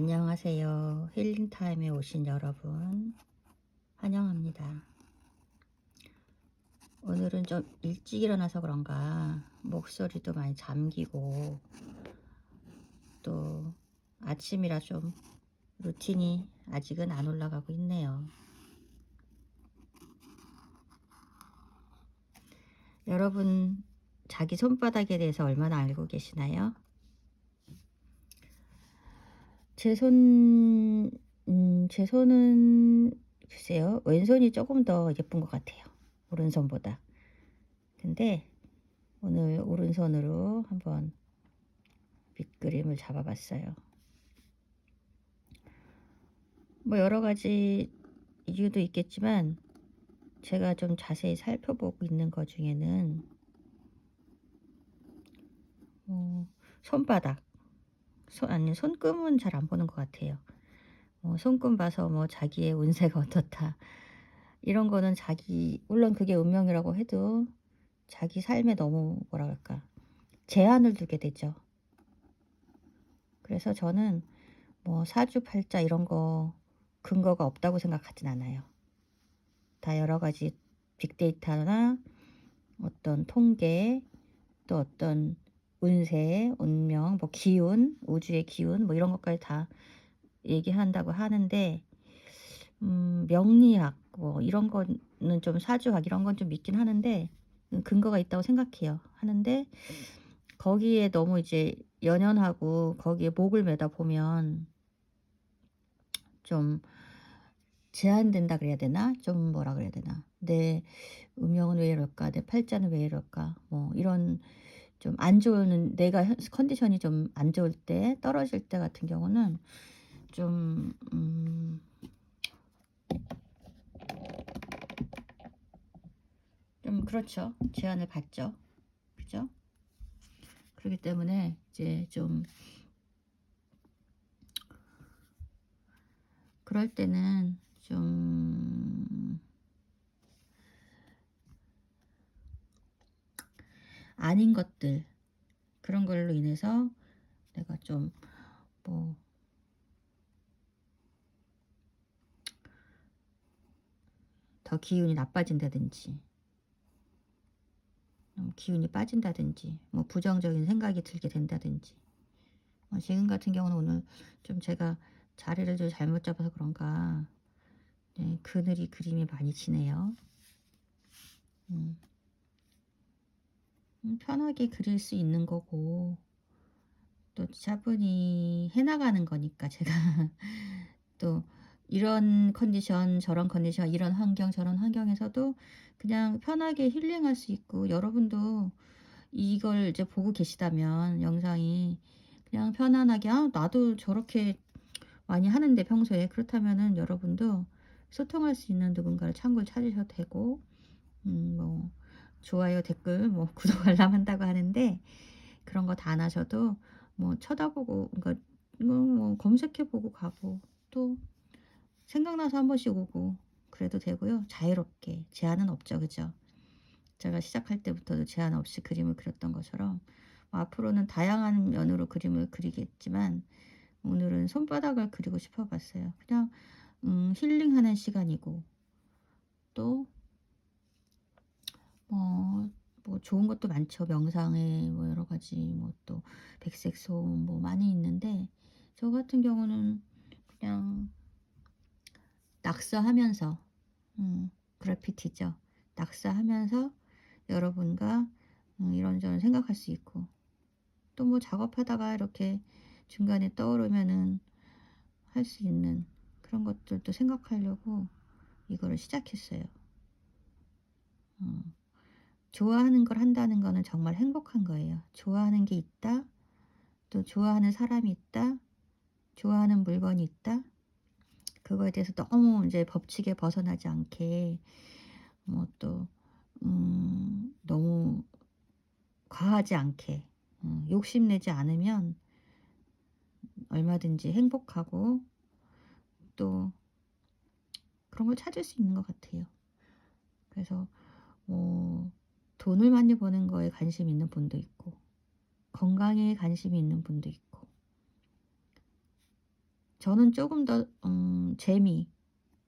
안녕하세요. 힐링타임에 오신 여러분 환영합니다. 오늘은 좀 일찍 일어나서 그런가 목소리도 많이 잠기고 또 아침이라 좀 루틴이 아직은 안 올라가고 있네요. 여러분 자기 손바닥에 대해서 얼마나 알고 계시나요? 제 손은 글쎄요, 왼손이 조금 더 예쁜 것 같아요, 오른손보다. 근데 오늘 오른손으로 한번 밑그림을 잡아봤어요. 뭐 여러 가지 이유도 있겠지만 제가 좀 자세히 살펴보고 있는 것 중에는 손바닥, 아니 손금은 잘 안 보는 것 같아요. 손금 봐서 뭐 자기의 운세가 어떻다 이런 거는 자기, 물론 그게 운명이라고 해도 자기 삶에 너무 뭐라 그럴까 제한을 두게 되죠. 그래서 저는 뭐 사주팔자 이런 거 근거가 없다고 생각하진 않아요. 다 여러 가지 빅데이터나 어떤 통계, 또 어떤 운세, 운명, 뭐 기운, 우주의 기운 뭐 이런 것까지 다 얘기한다고 하는데 명리학 뭐 이런 거는 좀 사주학 이런 건 좀 믿긴 하는데 근거가 있다고 생각해요. 하는데 거기에 너무 이제 연연하고 거기에 목을 매다 보면 좀 제한된다 그래야 되나? 좀 뭐라 그래야 되나? 내 운명은 왜 이럴까? 내 팔자는 왜 이럴까? 뭐 이런 좀 안 좋은, 내가 컨디션이 좀 안 좋을 때, 떨어질 때 같은 경우는 좀 좀 그렇죠. 제한을 받죠. 그죠? 그렇기 때문에 이제 좀 그럴 때는 좀 아닌 것들, 그런 걸로 인해서 내가 좀 뭐 더 기운이 나빠진다든지 기운이 빠진다든지 뭐 부정적인 생각이 들게 된다든지 지금 같은 경우는 오늘 좀 제가 자리를 좀 잘못 잡아서 그런가 네, 그늘이 그림이 많이 지네요. 음, 편하게 그릴 수 있는 거고 또 차분히 해나가는 거니까 제가 또 이런 컨디션 저런 컨디션 이런 환경 저런 환경에서도 그냥 편하게 힐링할 수 있고, 여러분도 이걸 이제 보고 계시다면 영상이 그냥 편안하게 나도 저렇게 많이 하는데 평소에 그렇다면은 여러분도 소통할 수 있는 누군가를 참고를 찾으셔도 되고 뭐 좋아요 댓글 뭐 구독 알람 한다고 하는데 그런 거 다 안 하셔도 뭐 쳐다보고 그러니까 뭐 검색해 보고 가고 또 생각나서 한 번씩 오고 그래도 되고요. 자유롭게 제한은 없죠. 그죠? 제가 시작할 때부터도 제한 없이 그림을 그렸던 것처럼 뭐 앞으로는 다양한 면으로 그림을 그리겠지만 오늘은 손바닥을 그리고 싶어 봤어요. 그냥 힐링하는 시간이고 또 뭐 좋은 것도 많죠. 명상에 뭐 여러 가지 뭐 또 백색소음 뭐 많이 있는데 저 같은 경우는 그냥 낙서하면서 그래피티죠. 낙서하면서 여러분과 이런저런 생각할 수 있고 또 뭐 작업하다가 이렇게 중간에 떠오르면은 할 수 있는 그런 것들도 생각하려고 이거를 시작했어요. 어. 좋아하는 걸 한다는 거는 정말 행복한 거예요. 좋아하는 게 있다. 또 좋아하는 사람이 있다. 좋아하는 물건이 있다. 그거에 대해서 너무 이제 법칙에 벗어나지 않게 뭐 또 너무 과하지 않게 욕심내지 않으면 얼마든지 행복하고 또 그런 걸 찾을 수 있는 것 같아요. 그래서 뭐 돈을 많이 버는 거에 관심 있는 분도 있고 건강에 관심이 있는 분도 있고 저는 조금 더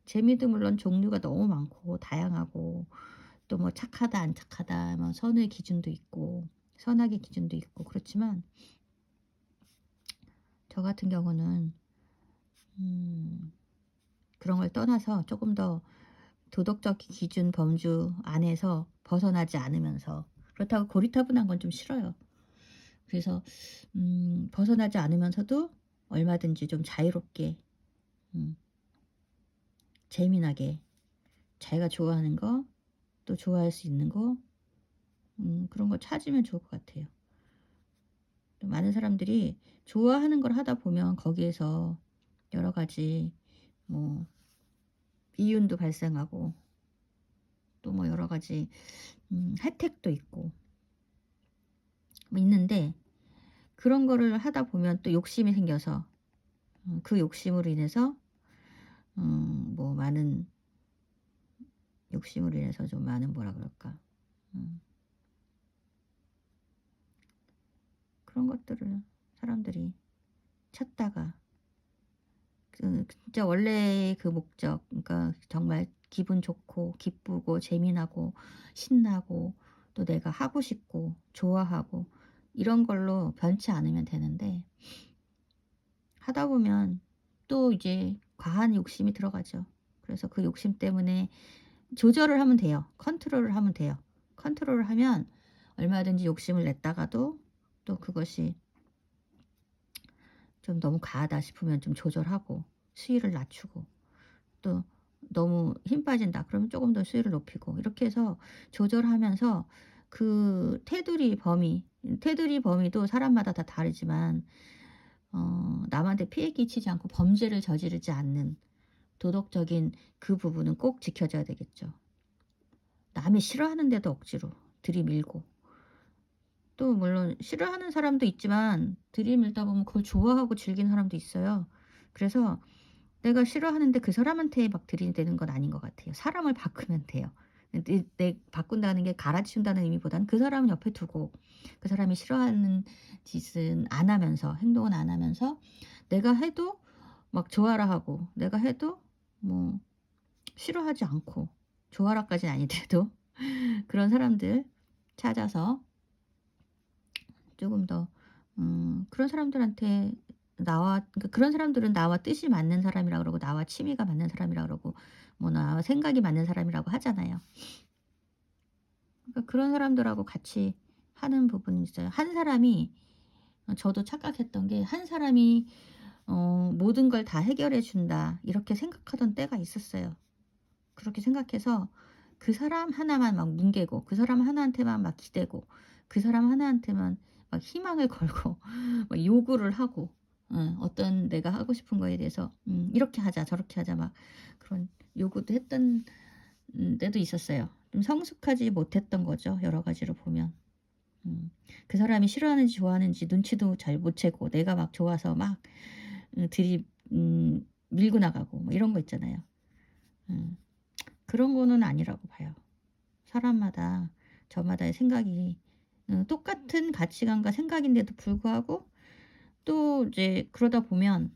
재미도 물론 종류가 너무 많고 다양하고 또 뭐 착하다 안 착하다 뭐 선의 기준도 있고 선악의 기준도 있고 그렇지만 저 같은 경우는 음 그런 걸 떠나서 조금 더 도덕적 기준 범주 안에서 벗어나지 않으면서 그렇다고 고리타분한 건 좀 싫어요. 그래서 벗어나지 않으면서도 얼마든지 좀 자유롭게 음 재미나게 자기가 좋아하는 거 또 좋아할 수 있는 거 그런 거 찾으면 좋을 것 같아요. 또 많은 사람들이 좋아하는 걸 하다 보면 거기에서 여러 가지 뭐 이윤도 발생하고 또 뭐 여러 가지 혜택도 있고 뭐 있는데 그런 거를 하다 보면 또 욕심이 생겨서 그 욕심으로 인해서 뭐 많은 욕심으로 인해서 좀 많은 뭐라 그럴까 음 그런 것들을 사람들이 찾다가 진짜 원래의 그 목적 그러니까 정말 기분 좋고 기쁘고 재미나고 신나고 또 내가 하고 싶고 좋아하고 이런 걸로 변치 않으면 되는데 하다 보면 또 이제 과한 욕심이 들어가죠. 그래서 그 욕심 때문에 조절을 하면 돼요. 컨트롤을 하면 돼요. 컨트롤을 하면 얼마든지 욕심을 냈다가도 또 그것이 좀 너무 과하다 싶으면 좀 조절하고 수위를 낮추고 또 너무 힘 빠진다 그러면 조금 더 수위를 높이고 이렇게 해서 조절하면서 그 테두리 범위도 사람마다 다 다르지만 남한테 피해 끼치지 않고 범죄를 저지르지 않는 도덕적인 그 부분은 꼭 지켜져야 되겠죠. 남이 싫어하는데도 억지로 들이밀고 또 물론 싫어하는 사람도 있지만 들이밀다 보면 그걸 좋아하고 즐기는 사람도 있어요. 그래서 내가 싫어하는데 그 사람한테 막 들이대는 건 아닌 것 같아요. 사람을 바꾸면 돼요. 내 바꾼다는 게 갈아치운다는 의미보다는 그 사람은 옆에 두고 그 사람이 싫어하는 짓은 안 하면서 행동은 안 하면서 내가 해도 막 좋아라 하고 내가 해도 뭐 싫어하지 않고 좋아라까지는 아니더라도 그런 사람들 찾아서 조금 더 그런 사람들한테 그러니까 그런 사람들은 나와 뜻이 맞는 사람이라 그러고 나와 취미가 맞는 사람이라 그러고 뭐 나와 생각이 맞는 사람이라고 하잖아요. 그러니까 그런 사람들하고 같이 하는 부분이 있어요. 한 사람이 저도 착각했던 게 '한 사람이 모든 걸 다 해결해 준다.' 이렇게 생각하던 때가 있었어요. 그렇게 생각해서 그 사람 하나만 막 뭉개고 그 사람 하나한테만 막 기대고 그 사람 하나한테만 막 희망을 걸고 막 요구를 하고 어떤 내가 하고 싶은 거에 대해서 "이렇게 하자. 저렇게 하자." 막 그런 요구도 했던 때도 있었어요. 좀 성숙하지 못했던 거죠, 여러 가지로 보면. 음. 그 사람이 싫어하는지 좋아하는지 눈치도 잘 못 채고 내가 막 좋아서 막 들이 밀고 나가고 뭐 이런 거 있잖아요. 음. 그런 거는 아니라고 봐요. 사람마다 저마다의 생각이 똑같은 가치관과 생각인데도 불구하고 또 이제 그러다 보면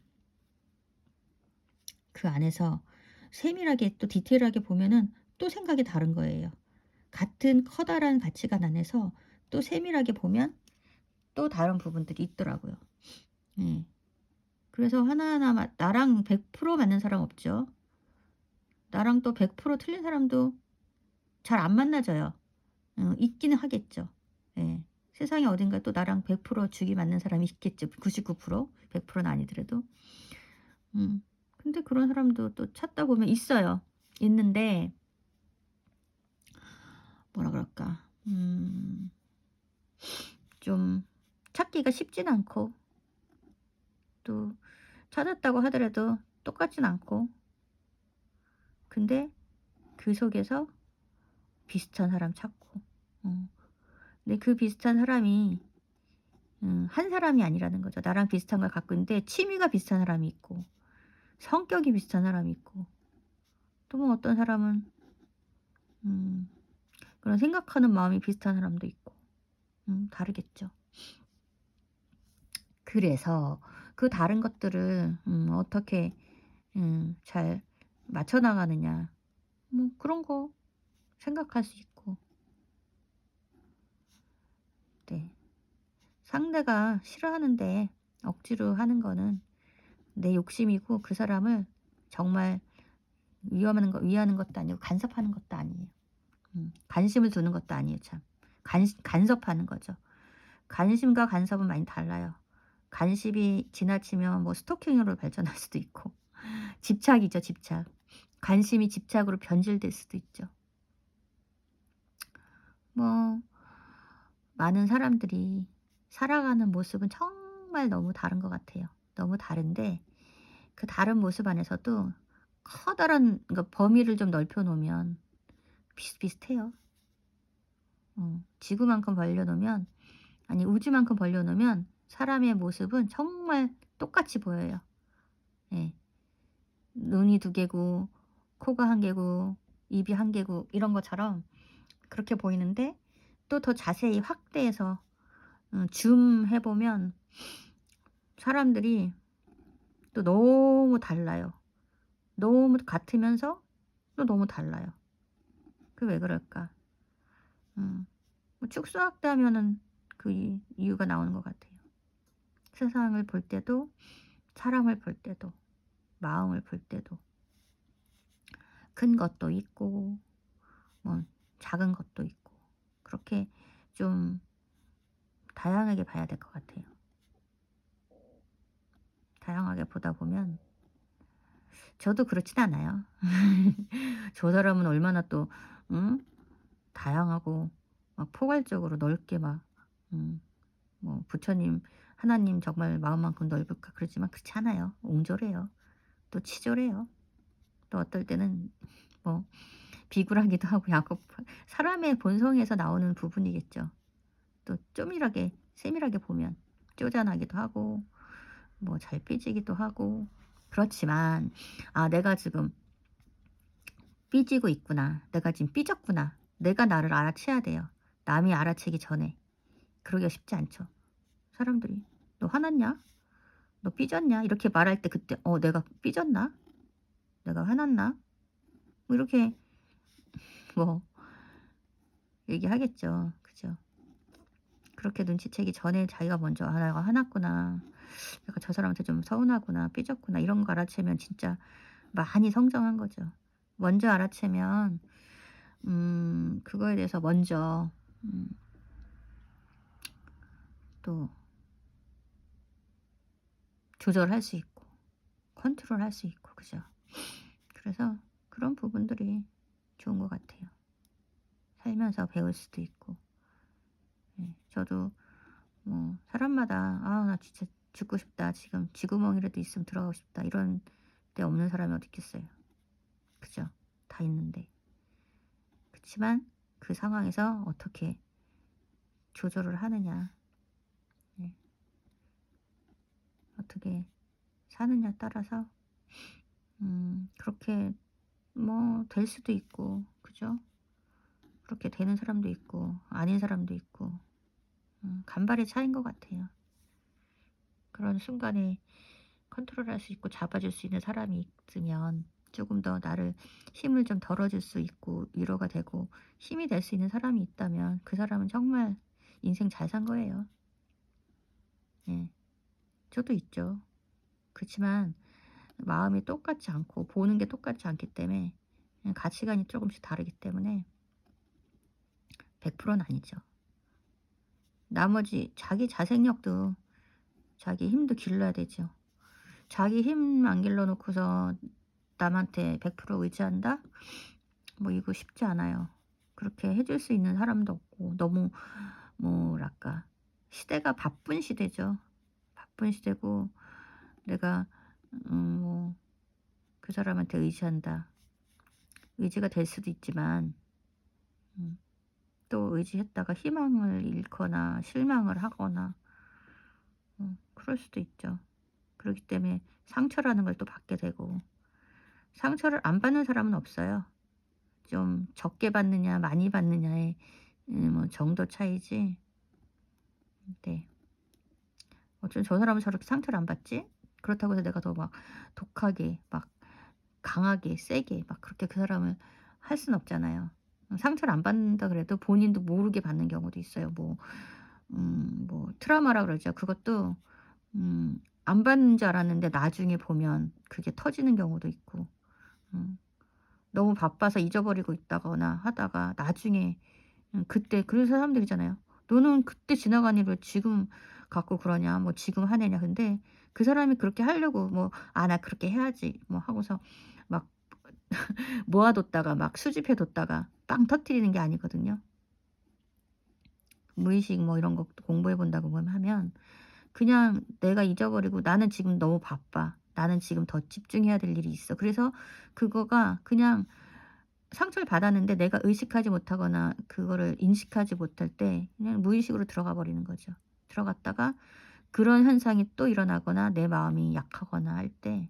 그 안에서 세밀하게 또 디테일하게 보면은 또 생각이 다른 거예요. 같은 커다란 가치관 안에서 또 세밀하게 보면 또 다른 부분들이 있더라고요. 예. 그래서 하나하나 나랑 100% 맞는 사람 없죠. 나랑 또 100% 틀린 사람도 잘 안 만나져요. 있기는 하겠죠. 예. 세상에 어딘가에 또 나랑 100% 죽이 맞는 사람이 있겠죠. 99% 100%는 아니더라도. 음. 근데 그런 사람도 또 찾다 보면 있어요. 있는데 뭐라 그럴까. 좀 찾기가 쉽진 않고 또 찾았다고 하더라도 똑같진 않고 근데 그 속에서 비슷한 사람 찾고 어 근데 그 비슷한 사람이 한 사람이 아니라는 거죠. 나랑 비슷한 걸 갖고 있는데 취미가 비슷한 사람이 있고 성격이 비슷한 사람이 있고 또 뭐 어떤 사람은 음 그런 생각하는 마음이 비슷한 사람도 있고 다르겠죠. 그래서 그 다른 것들을 어떻게 잘 맞춰 나가느냐, 뭐 그런 거 생각할 수 있고. 네. 상대가 싫어하는데 억지로 하는 거는 내 욕심이고, 그 사람을 정말 위하는 것도 아니고 간섭하는 것도 아니에요. 관심을 두는 것도 아니에요 참. 간섭하는 거죠. 관심과 간섭은 많이 달라요. 관심이 지나치면 뭐 스토킹으로 발전할 수도 있고 집착이죠, 집착. 관심이 집착으로 변질될 수도 있죠. 뭐 많은 사람들이 살아가는 모습은 정말 너무 다른 것 같아요. 너무 다른데 그 다른 모습 안에서도 커다란, 그러니까 범위를 좀 넓혀 놓으면 비슷비슷해요. 지구만큼 벌려 놓으면, 아니 우주만큼 벌려 놓으면 사람의 모습은 정말 똑같이 보여요. 예. 눈이 두 개고 코가 한 개고 입이 한 개고 이런 것처럼 그렇게 보이는데, 또 더 자세히 확대해서 줌해 보면 사람들이 또 너무 달라요. 너무 같으면서 또 너무 달라요. 그 왜 그럴까? 음. 뭐 축소학대하면은 그 이유가 나오는 것 같아요. 세상을 볼 때도, 사람을 볼 때도, 마음을 볼 때도 큰 것도 있고 뭐 작은 것도 있고, 그렇게 좀 다양하게 봐야 될 것 같아요. 다양하게 보다 보면, 저도 그렇진 않아요. 저 사람은 얼마나 또 응? 다양하고 막 포괄적으로 넓게 막 뭐 부처님, 하나님 정말 마음만큼 넓을까 그러지만 그렇지 않아요. 옹졸해요. 또 치졸해요. 또 어떨 때는 뭐 비굴하기도 하고 사람의 본성에서 나오는 부분이겠죠. 또 쪼밀하게 세밀하게 보면 쪼잔하기도 하고 뭐 잘 삐지기도 하고. 그렇지만 '아 내가 지금 삐지고 있구나. 내가 지금 삐졌구나.' 내가 나를 알아채야 돼요. 남이 알아채기 전에. 그러기가 쉽지 않죠. 사람들이 "너 화났냐? 너 삐졌냐?" 이렇게 말할 때 그때 '내가 삐졌나? 내가 화났나?' 뭐 이렇게 뭐 얘기하겠죠. 그죠? 그렇게 눈치채기 전에 자기가 먼저 '아 내가 화났구나. 내가 저 사람한테 좀 서운하구나. 삐졌구나.' 이런 거 알아채면 진짜 많이 성장한 거죠. 먼저 알아채면 그거에 대해서 먼저 음 또 조절할 수 있고 컨트롤할 수 있고, 그죠? 그래서 그런 부분들이 좋은 것 같아요. 살면서 배울 수도 있고. 예. 저도 뭐 사람마다 '아 나 진짜 죽고 싶다. 지금 쥐구멍이라도 있으면 들어가고 싶다.' 이런 데 없는 사람이 어디 있겠어요. 그죠? 다 있는데. 그치만 그 상황에서 어떻게 조절을 하느냐, 예, 어떻게 사느냐에 따라서 그렇게 뭐 될 수도 있고, 그죠? 그렇게 되는 사람도 있고 아닌 사람도 있고, 간발의 차이인 것 같아요. 그런 순간에 컨트롤할 수 있고 잡아줄 수 있는 사람이 있으면 조금 더 나를 힘을 좀 덜어줄 수 있고 위로가 되고 힘이 될 수 있는 사람이 있다면 그 사람은 정말 인생 잘 산 거예요. 예. 저도 있죠. 그치만 마음이 똑같지 않고 보는 게 똑같지 않기 때문에 가치관이 조금씩 다르기 때문에 100%는 아니죠. 나머지 자기 자생력도, 자기 힘도 길러야 되죠. 자기 힘 안 길러 놓고서 남한테 100% 의지한다? 뭐 이거 쉽지 않아요. 그렇게 해줄 수 있는 사람도 없고, 너무 뭐랄까, 시대가 바쁜 시대죠. 바쁜 시대고 내가 뭐 그 사람한테 의지한다. 의지가 될 수도 있지만 음 또 의지했다가 희망을 잃거나 실망을 하거나 그럴 수도 있죠. 그렇기 때문에 상처라는 걸 또 받게 되고, 상처를 안 받는 사람은 없어요. 좀 적게 받느냐 많이 받느냐의 뭐 정도 차이지. 네. 어쩜 저 사람은 저렇게 상처를 안 받지? 그렇다고 해서 내가 더 막 독하게 막 강하게 세게 막 그렇게 그 사람을 할 수는 없잖아요. 상처를 안 받는다 그래도 본인도 모르게 받는 경우도 있어요. 뭐 트라우마라 그러죠. 그것도 안 받는 줄 알았는데 나중에 보면 그게 터지는 경우도 있고, 음 너무 바빠서 잊어버리고 있다거나 하다가 나중에, 그때 그래서 사람들이잖아요. "너는 그때 지나간 일을 지금 갖고 그러냐. 뭐 지금 화내냐." 근데 그 사람이 그렇게 하려고 뭐 '아 나 그렇게 해야지.' 뭐 하고서 막 모아 뒀다가 막 수집해 뒀다가 빵 터뜨리는 게 아니거든요. 무의식 뭐 이런 것도 공부해 본다고 뭐 하면 그냥 내가 잊어버리고 '나는 지금 너무 바빠. 나는 지금 더 집중해야 될 일이 있어.' 그래서 그거가 그냥 상처를 받았는데 내가 의식하지 못하거나 그거를 인식하지 못할 때 그냥 무의식으로 들어가 버리는 거죠. 들어갔다가 그런 현상이 또 일어나거나 내 마음이 약하거나 할 때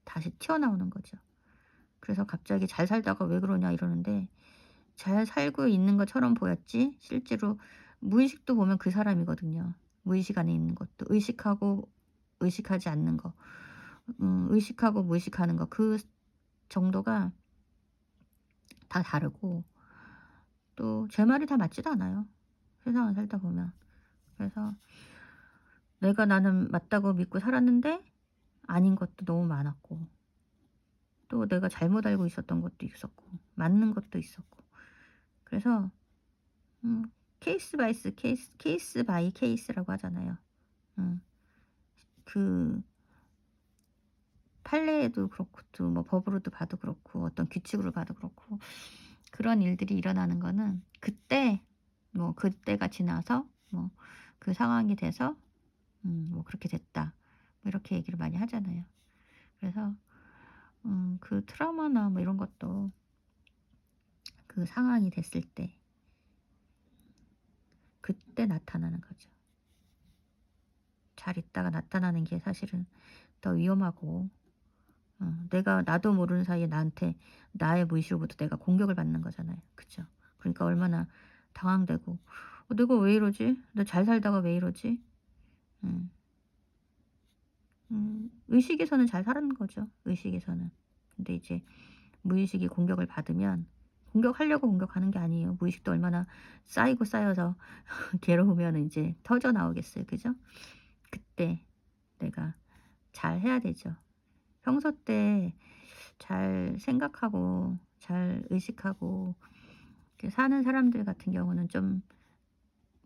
다시 튀어나오는 거죠. 그래서 갑자기 "잘 살다가 왜 그러냐." 이러는데 잘 살고 있는 것처럼 보였지 실제로 무의식도 보면 그 사람이거든요. 무의식 안에 있는 것도 의식하고 의식하지 않는 거, 의식하고 무의식하는 거 그 정도가 다 다르고 또 제 말이 다 맞지도 않아요, 세상을 살다 보면. 그래서 내가 나는 맞다고 믿고 살았는데 아닌 것도 너무 많았고 또 내가 잘못 알고 있었던 것도 있었고 맞는 것도 있었고 그래서 음 케이스 바이 케이스라고 하잖아요. 음 그 판례에도 그렇고 또 뭐 법으로도 봐도 그렇고 어떤 규칙으로 봐도 그렇고 그런 일들이 일어나는 거는 그때 뭐 그때가 지나서 뭐 그 상황이 돼서 뭐 "그렇게 됐다." 뭐 이렇게 얘기를 많이 하잖아요. 그래서 그 트라우마나 뭐 이런 것도 그 상황이 됐을 때 그때 나타나는 거죠. 잘 있다가 나타나는 게 사실은 더 위험하고, 내가 나도 모르는 사이에 나한테 나의 무의식으로부터 내가 공격을 받는 거잖아요. 그죠? 그러니까 얼마나 당황되고 '내가 왜 이러지? 나 잘 살다가 왜 이러지?' 음. 의식에서는 잘 살았는 거죠, 의식에서는. 근데 이제 무의식이 공격을 받으면 공격하려고 공격하는 게 아니에요. 무의식도 얼마나 쌓이고 쌓여서 괴로우면은 이제 터져 나오겠어요. 그죠? 그때 내가 잘해야 되죠. 평소 때 잘 생각하고 잘 의식하고 이렇게 사는 사람들 같은 경우는 좀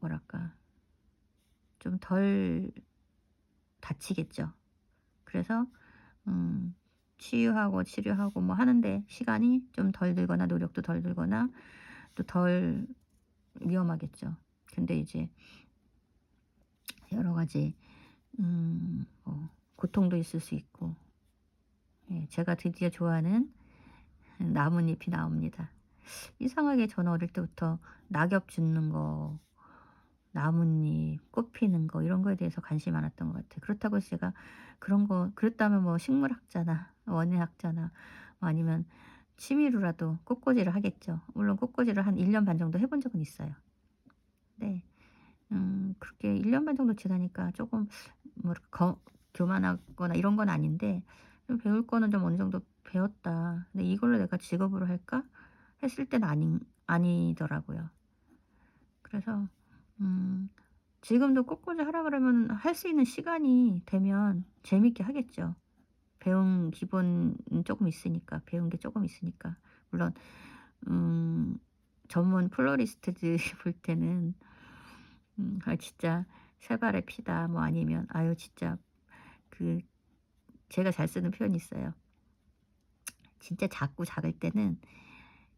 뭐랄까 좀 덜 다치겠죠. 그래서 음 치유하고 치료하고 뭐 하는데 시간이 좀 덜 들거나 노력도 덜 들거나 또 덜 위험하겠죠. 근데 이제 여러 가지 뭐 고통도 있을 수 있고, 예 제가 드디어 좋아하는 나뭇잎이 나옵니다. 이상하게 저는 어릴 때부터 낙엽 죽는 거, 나뭇잎, 꽃 피는 거 이런 거에 대해서 관심이 많았던 것 같아요. 그렇다고 해서 제가 그런 거 그랬다면 뭐 식물학자나 원예학자나 뭐 아니면 취미로라도 꽃꽂이를 하겠죠. 물론 꽃꽂이를 한 1년 반 정도 해본 적은 있어요. 네. 그렇게 1년 반 정도 지나니까 조금 뭐 이렇게 교만하거나 이런 건 아닌데 좀 '배울 거는 좀 어느 정도 배웠다. 근데 이걸로 내가 직업으로 할까?' 했을 때는 아니더라고요. 그래서 음 지금도 꽃꽂이 하라 그러면 할 수 있는 시간이 되면 재밌게 하겠죠. 배운 기본은 쪼금 있으니까. 배운 게 쪼금 있으니까. 물론 음 전문 플로리스트들이 볼 때는 '아 진짜 새발의 피다.' 뭐 아니면 '아유 진짜' 그 제가 잘 쓰는 표현이 있어요. "진짜 작고 작을 때는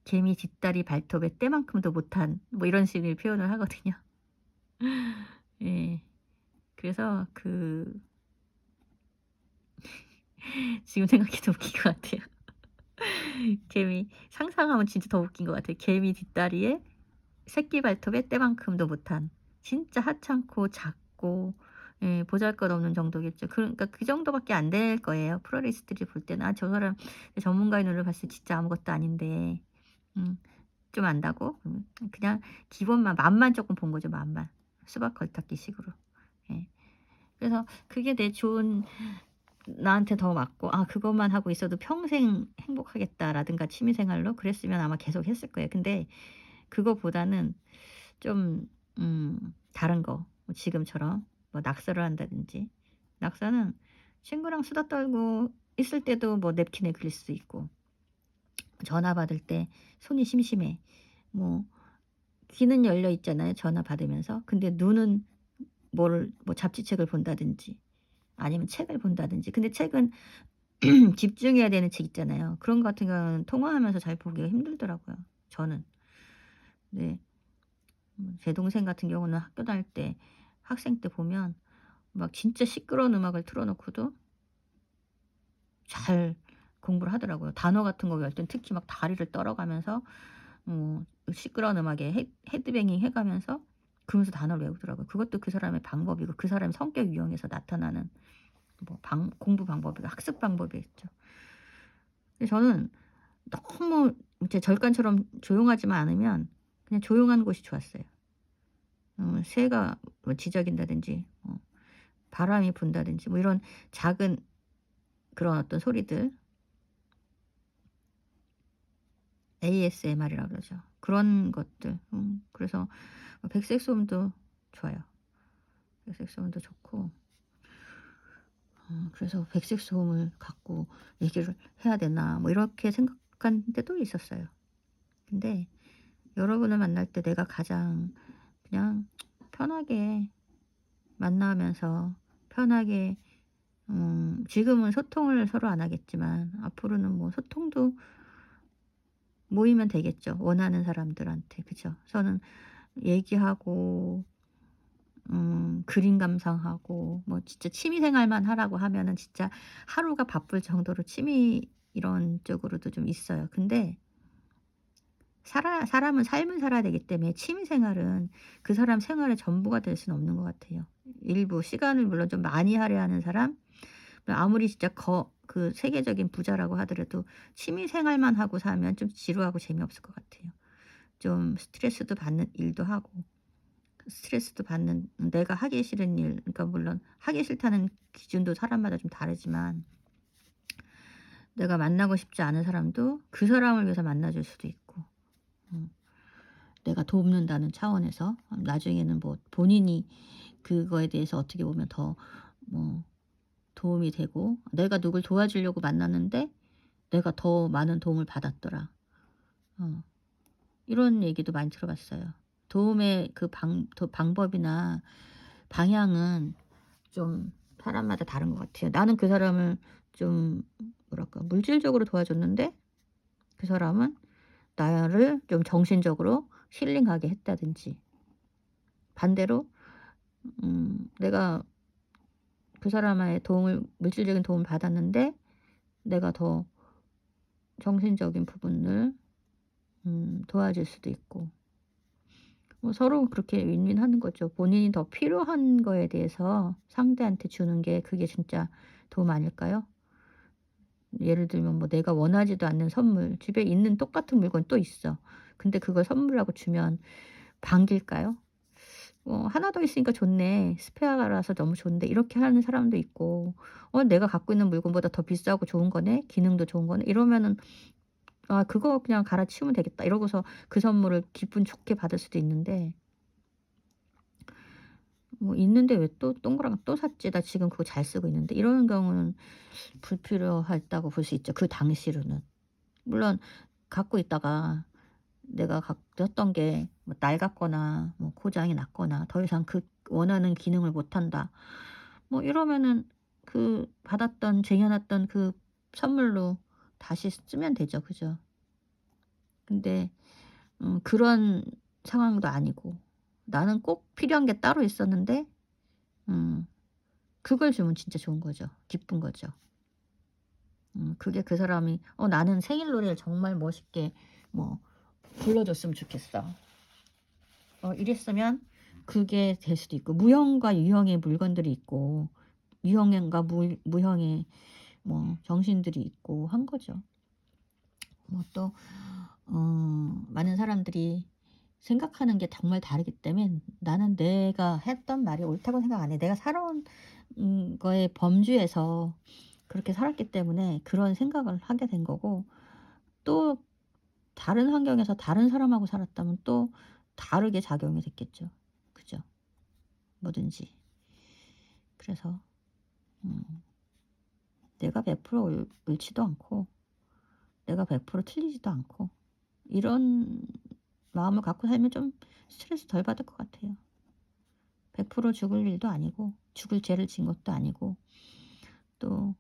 개미 뒷다리 발톱의 때만큼도 못한" 뭐 이런 식의 표현을 하거든요. 예. 그래서 지금 생각해도 웃긴 것 같아요. 개미 상상하면 진짜 더 웃긴 것 같아요. 개미 뒷다리에 새끼 발톱의 때만큼도 못한 진짜 하찮고 작고, 예 보잘것없는 정도겠죠. 그러니까 그 정도밖에 안 될 거예요. 플로리스트들이 볼 때는 '아 저 사람 전문가의 눈으로 봤을 때 진짜 아무것도 아닌데 음 좀 안다고?' 그냥 기본만 맛만 쪼끔 본 거죠, 맛만. 수박 걸타기 식으로. 예. 그래서 그게 내 좋은 나한테 더 맞고 '아 그것만 하고 있어도 평생 행복하겠다.'라든가 취미 생활로 그랬으면 아마 계속 했을 거예요. 근데 그거보다는 좀 다른 거 뭐 지금처럼 뭐 낙서를 한다든지 낙서는 친구랑 수다 떨고 있을 때도 뭐 냅킨에 그릴 수도 있고 전화 받을 때 손이 심심해. 뭐 귀는 열려 있잖아요, 전화 받으면서. 근데 눈은 뭐를 뭐 잡지책을 본다든지 아니면 책을 본다든지. 근데 책은 집중해야 되는 책 있잖아요. 그런 거 같은 경우는 통화하면서 잘 보기가 힘들더라고요, 저는. 네. 제 동생 같은 경우는 학교 다닐 때 학생 때 보면 막 진짜 시끄러운 음악을 틀어 놓고도 잘 공부를 하더라고요. 단어 같은 거 외울 땐 특히 막 다리를 떨어가면서 시끄러운 음악에 헤드뱅잉 해 가면서 그러면서 단어를 외우더라고요. 그것도 그 사람의 방법이고 그 사람의 성격 유형에서 나타나는 뭐 공부 방법이고 학습 방법이겠죠. 근데 저는 너무 이제 절간처럼 조용하지만 않으면 그냥 조용한 곳이 좋았어요. 새가 뭐 지저귀다든지 바람이 분다든지 뭐 이런 작은 그런 어떤 소리들 ASMR이라고 그러죠. 그런 것들. 그래서 백색 소음도 좋아요. 백색 소음도 좋고 그래서 '백색 소음을 갖고 얘기를 해야 되나.' 뭐 이렇게 생각한 때도 있었어요. 근데 여러분을 만날 때 내가 가장 그냥 편하게 만나면서 편하게 지금은 소통을 서로 안 하겠지만 앞으로는 뭐 소통도 모이면 되겠죠, 원하는 사람들한테. 그죠? 저는 얘기하고 그림 감상하고 뭐 진짜 취미 생활만 하라고 하면은 진짜 하루가 바쁠 정도로 취미 이런 쪽으로도 좀 있어요. 근데 사람은 삶을 살아야 되기 때문에 취미 생활은 그 사람 생활의 전부가 될 수는 없는 것 같아요. 일부 시간을 물론 좀 많이 할애하는 사람 아무리 진짜 그 세계적인 부자라고 하더라도 취미 생활만 하고 살면 좀 지루하고 재미없을 것 같아요. 좀 스트레스도 받는 일도 하고 스트레스도 받는 내가 하기 싫은 일 그러니까 물론 하기 싫다는 기준도 사람마다 좀 다르지만 내가 만나고 싶지 않은 사람도 그 사람을 위해서 만나 줄 수도 있고 음 내가 돕는다는 차원에서 나중에는 뭐 본인이 그거에 대해서 어떻게 보면 더 뭐 도움이 되고 내가 누굴 도와주려고 만났는데 내가 더 많은 도움을 받았더라. 어 이런 얘기도 많이 들어봤어요. 도움의 그 방법이나 방향은 좀 사람마다 다른 것 같아요. 나는 그 사람을 좀 뭐랄까 물질적으로 도와줬는데 그 사람은 나를 좀 정신적으로 힐링하게 했다든지 반대로 내가 그 사람의 도움을 물질적인 도움을 받았는데 내가 더 정신적인 부분을 도와줄 수도 있고 뭐 서로 그렇게 윈윈하는 거죠. 본인이 더 필요한 거에 대해서 상대한테 주는 게 그게 진짜 도움 아닐까요? 예를 들면 뭐 내가 원하지도 않는 선물 집에 있는 똑같은 물건 또 있어. 근데 그걸 선물하고 주면 반길까요? "하나 더 있으니까 좋네. 스페어라서 너무 좋은데." 이렇게 하는 사람도 있고 내가 갖고 있는 물건보다 더 비싸고 좋은 거네. 기능도 좋은 거네." 이러면은 '아 그거 그냥 갈아치우면 되겠다.' 이러고서 그 선물을 기분 좋게 받을 수도 있는데 뭐 '있는데 왜 또 동그란 거 또 샀지? 나 지금 그거 잘 쓰고 있는데.' 이런 경우는 불필요하다고 볼 수 있죠, 그 당시로는. 물론 갖고 있다가 내가 썼던 게 뭐 낡았거나 뭐 고장이 났거나 더 이상 그 원하는 기능을 못 한다. 뭐 이러면은 그 받았던 쟁여 놨던 그 선물로 다시 쓰면 되죠. 그죠? 근데 그런 상황도 아니고 나는 꼭 필요한 게 따로 있었는데 음 그걸 주면 진짜 좋은 거죠. 기쁜 거죠. 그게 그 사람이 나는 생일 노래를 정말 멋있게 뭐 불러줬으면 좋겠어." 이랬으면 그게 될 수도 있고 무형과 유형의 물건들이 있고 유형과 무형의 뭐 정신들이 있고 한 거죠. 뭐 또 많은 사람들이 생각하는 게 정말 다르기 때문에 나는 내가 했던 말이 옳다고 생각 안 해. 내가 살아온 거의 범주에서 그렇게 살았기 때문에 그런 생각을 하게 된 거고, 또 다른 환경에서 다른 사람하고 살았다면 또 다르게 작용이 됐겠죠. 그죠? 뭐든지. 그래서 음 내가 100% 옳지도 않고 내가 100% 틀리지도 않고, 이런 마음을 갖고 살면 좀 스트레스 덜 받을 것 같아요. 100% 죽을 일도 아니고 죽을 죄를 진 것도 아니고, 또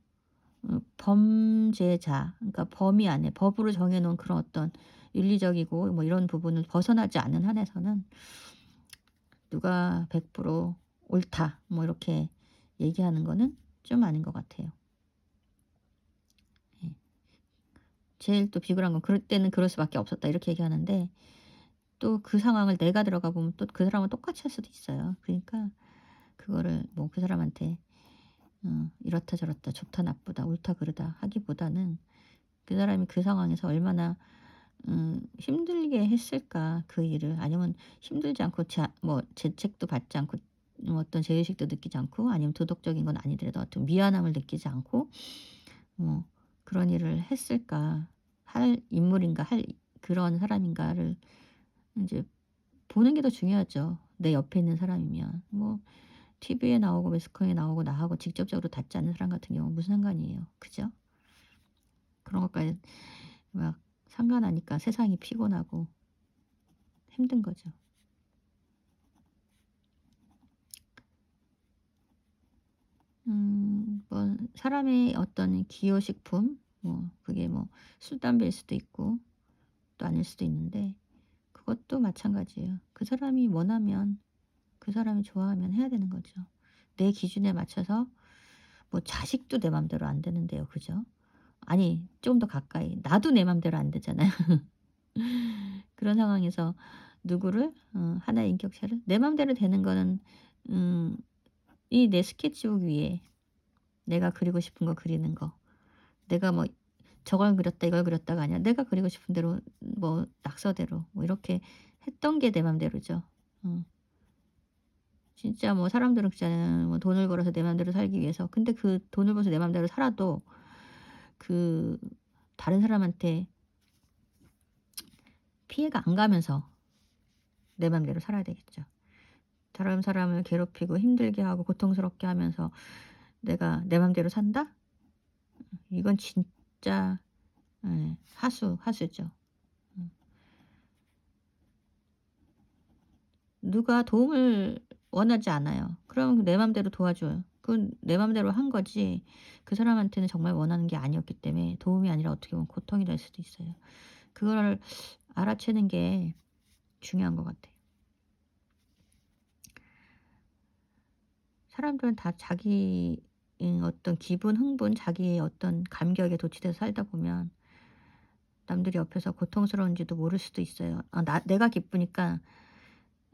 범죄자, 그러니까 범위 안에 법으로 정해 놓은 그런 어떤 윤리적이고 뭐 이런 부분을 벗어나지 않는 한에서는 누가 100% 옳다 뭐 이렇게 얘기하는 거는 좀 아닌 것 같아요. 예. 제일 또 비굴한 건 "그럴 때는 그럴 수밖에 없었다." 이렇게 얘기하는데, 또 그 상황을 내가 들어가 보면 또 그 사람은 똑같이 할 수도 있어요. 그러니까 그거를 뭐 그 사람한테 이렇다 저렇다 좋다 나쁘다 옳다 그르다 하기보다는 그 사람이 그 상황에서 얼마나 힘들게 했을까 그 일을. 아니면 힘들지 않고 뭐 재책도 받지 않고 어떤 죄의식도 느끼지 않고, 아니면 도덕적인 건 아니더라도 어떤 미안함을 느끼지 않고 뭐 그런 일을 했을까, 할 인물인가, 할 그런 사람인가를 이제 보는 게 더 중요하죠. 내 옆에 있는 사람이면. 뭐 TV에 나오고 매스컴에 나오고 나하고 직접적으로 닿지 않는 사람 같은 경우는 무슨 상관이에요. 그죠? 그런 것까지 막 상관하니까 세상이 피곤하고 힘든 거죠. 뭐 사람의 어떤 기호식품, 뭐 그게 뭐 술, 담배일 수도 있고 또 아닐 수도 있는데, 그것도 마찬가지예요. 그 사람이 원하면, 그 사람이 좋아하면 해야 되는 거죠. 내 기준에 맞춰서. 뭐 자식도 내 맘대로 안 되는데요. 그죠? 아니 좀 더 가까이 나도 내 맘대로 안 되잖아요. 그런 상황에서 누구를 하나의 인격체를 내 맘대로 되는 거는, 음 이 내 스케치북 위에 내가 그리고 싶은 거 그리는 거. 내가 뭐 저걸 그렸다 이걸 그렸다가 아니라 내가 그리고 싶은 대로 뭐 낙서대로 뭐 이렇게 했던 게 내 맘대로죠. 어. 진짜 뭐 사람들은 그잖아요. 뭐 돈을 벌어서 내 맘대로 살기 위해서. 근데 그 돈을 벌어서 내 맘대로 살아도 그 다른 사람한테 피해가 안 가면서 내 맘대로 살아야 되겠죠. 다른 사람을 괴롭히고 힘들게 하고 고통스럽게 하면서 내가 내 맘대로 산다? 이건 진짜 예 하수죠. 음. 누가 도움을 원하지 않아요. 그럼 내 맘대로 도와줘요. 그건 내 맘대로 한 거지, 그 사람한테는 정말 원하는 게 아니었기 때문에 도움이 아니라 어떻게 보면 고통이 될 수도 있어요. 그거를 알아채는 게 중요한 것 같아요. 사람들은 다 자기 어떤 기분, 흥분, 자기의 어떤 감격에 도취돼서 살다 보면 남들이 옆에서 고통스러운지도 모를 수도 있어요. 내가 기쁘니까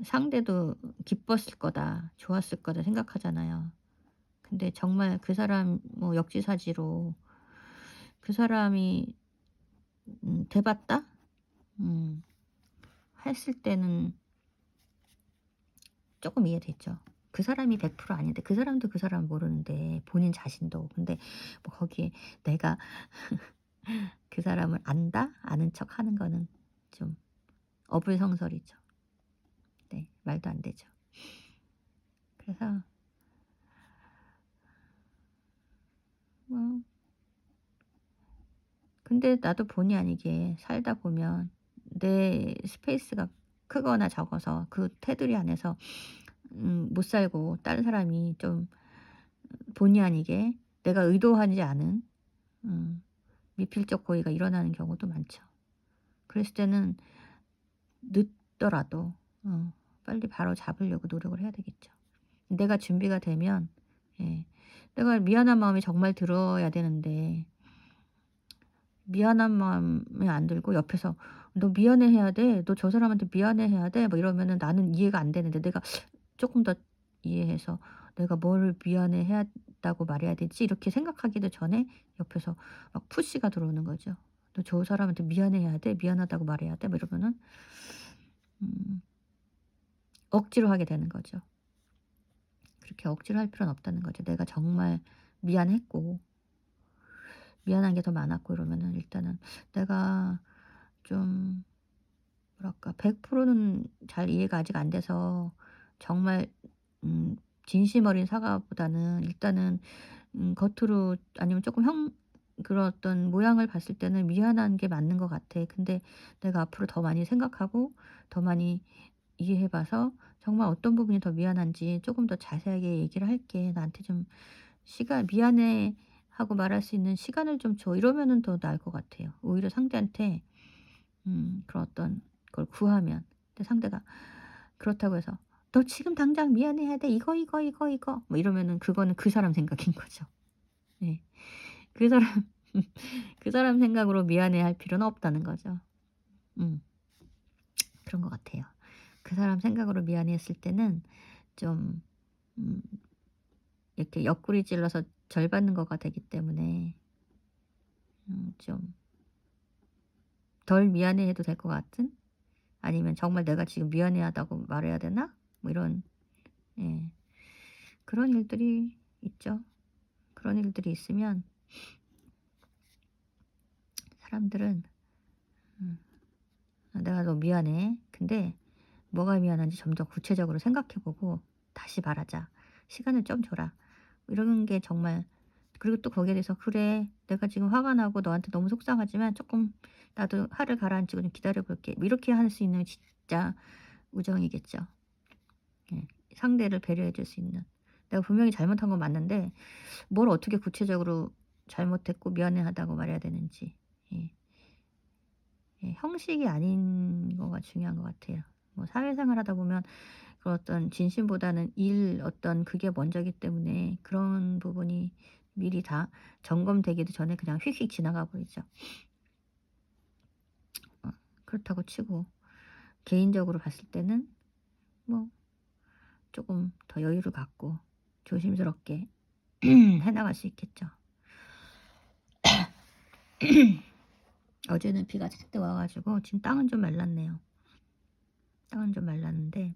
상대도 기뻤을 거다, 좋았을 거다 생각하잖아요. 근데 정말 그 사람 뭐 역지사지로 그 사람이 대봤다? 음 했을 때는 쪼끔 이해되죠. 그 사람이 100% 아닌데, 그 사람도 그 사람 모르는데 본인 자신도. 근데 뭐 거기에 내가 그 사람을 안다? 아는 척하는 거는 좀 어불성설이죠. 네. 말도 안 되죠. 그래서 뭐 근데 나도 본의 아니게 살다 보면 내 스페이스가 크거나 적어서 그 테두리 안에서 못 살고 다른 사람이 좀 본의 아니게 내가 의도하지 않은 음 미필적 고의가 일어나는 경우도 많죠. 그랬을 때는 늦더라도 빨리 바로잡으려고 노력을 해야 되겠죠. 내가 준비가 되면, 예, 내가 미안한 마음이 정말 들어야 되는데 미안한 마음이 안 들고 옆에서 "너 미안해해야 돼. 너 저 사람한테 미안해해야 돼." 뭐 이러면은 나는 이해가 안 되는데, 내가 쪼끔 더 이해해서 '내가 뭐를 미안해해야 다고 말해야 되지?' 이렇게 생각하기도 전에 옆에서 막 푸시가 들어오는 거죠. "너 저 사람한테 미안해해야 돼. 미안하다고 말해야 돼." 뭐 이러면은 음 억지로 하게 되는 거죠. 그렇게 억지로 할 필요는 없다는 거죠. 내가 정말 미안했고 미안한 게 더 많았고 이러면은 일단은 내가 좀 뭐랄까 100%는 잘 이해가 아직 안 돼서 정말 음 진심 어린 사과보다는 일단은 겉으로 아니면 쪼끔 그런 어떤 모양을 봤을 때는 미안한 게 맞는 것 같아. 근데 내가 앞으로 더 많이 생각하고 더 많이 이해해 봐서 정말 어떤 부분이 더 미안한지 쪼금 더 자세하게 얘기를 할게. 나한테 좀 시간 미안해 하고 말할 수 있는 시간을 좀 줘. 이러면은 더 나을 것 같아요. 오히려 상대한테 그런 어떤 걸 구하면. 근데 상대가 그렇다고 해서 "너 지금 당장 미안해야 돼. 이거, 이거, 이거, 이거." 뭐 이러면은 그거는 그 사람 생각인 거죠. 예. 그 사람 그 사람 생각으로 미안해할 필요는 없다는 거죠. 음 그런 것 같아요. 그 사람 생각으로 미안해했을 때는 좀 음 이렇게 옆구리 찔러서 절 받는 거가 되기 때문에 좀 덜 미안해해도 될 것 같은 아니면 정말 '내가 지금 미안해하다고 말해야 되나?' 뭐 이런 예 그런 일들이 있죠. 그런 일들이 있으면 사람들은 음 '내가 너 미안해. 근데 뭐가 미안한지 좀 더 구체적으로 생각해 보고 다시 말하자. 시간을 좀 줘라.' 이런 게 정말 그리고 또 거기에 대해서 "그래. 내가 지금 화가 나고 너한테 너무 속상하지만 조금 나도 화를 가라앉히고 좀 기다려 볼게." 뭐 이렇게 할 수 있는 진짜 우정이겠죠. 예. 상대를 배려해 줄 수 있는. 내가 분명히 잘못한 건 맞는데 뭘 어떻게 구체적으로 잘못했고 미안해하다고 말해야 되는지. 예. 예. 형식이 아닌 거가 중요한 것 같아요. 뭐 사회생활 하다 보면 그 어떤 진심보다는 일 어떤 그게 먼저기 때문에 그런 부분이 미리 다 점검되기도 전에 그냥 휙휙 지나가 버리죠. 어 그렇다고 치고 개인적으로 봤을 때는 뭐 조금 더 여유를 갖고 조심스럽게 해 나갈 수 있겠죠. 어제는 비가 잔뜩 와 가지고 지금 땅은 좀 말랐네요. 땅은 좀 말랐는데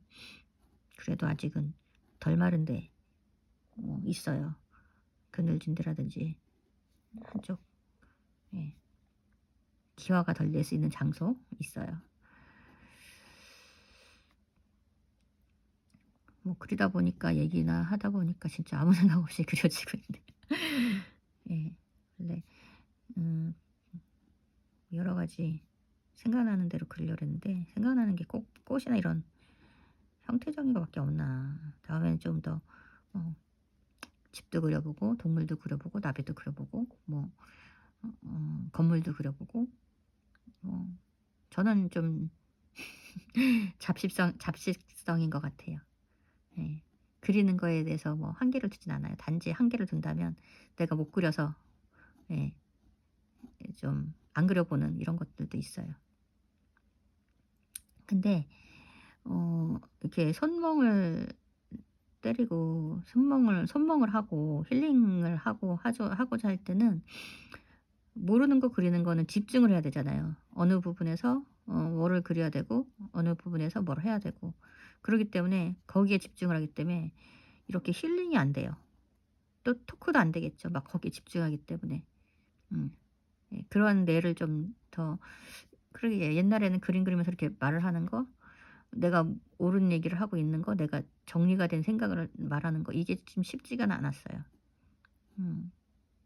그래도 아직은 덜 마른데 있어요. 그늘진 데라든지 한쪽 예 기와가 덜 낼 수 있는 장소 있어요. 뭐 그러다 보니까 얘기나 하다 보니까 진짜 아무 생각 없이 그려지고 있네. 예. 원래 음 여러 가지 생각나는 대로 그리려고 했는데 생각나는 게 꼭 꽃이나 이런 형태적인 거 밖에 없나. 다음에는 좀 더 어 집도 그려 보고 동물도 그려 보고 나비도 그려 보고 뭐 건물도 그려 보고 저는 좀 잡식성인 것 같아요. 예. 그리는 거에 대해서 뭐 한계를 두진 않아요. 단지 한계를 둔다면 내가 못 그려서 예 좀 안 그려 보는 이런 것들도 있어요. 근데 이렇게 손멍을 때리고 손멍을 하고 힐링을 하고자 할 때는 모르는 거 그리는 거는 집중을 해야 되잖아요. 어느 부분에서 뭐를 그려야 되고 어느 부분에서 뭘 해야 되고 그러기 때문에 거기에 집중을 하기 때문에 이렇게 힐링이 안 돼요. 또 토크도 안 되겠죠. 막 거기에 집중하기 때문에. 음. 예 그런 뇌를 좀 더 그러게 옛날에는 그림 그리면서 이렇게 말을 하는 거 내가 옳은 얘기를 하고 있는 거 내가 정리가 된 생각을 말하는 거 이게 좀 쉽지가 않았어요. 음.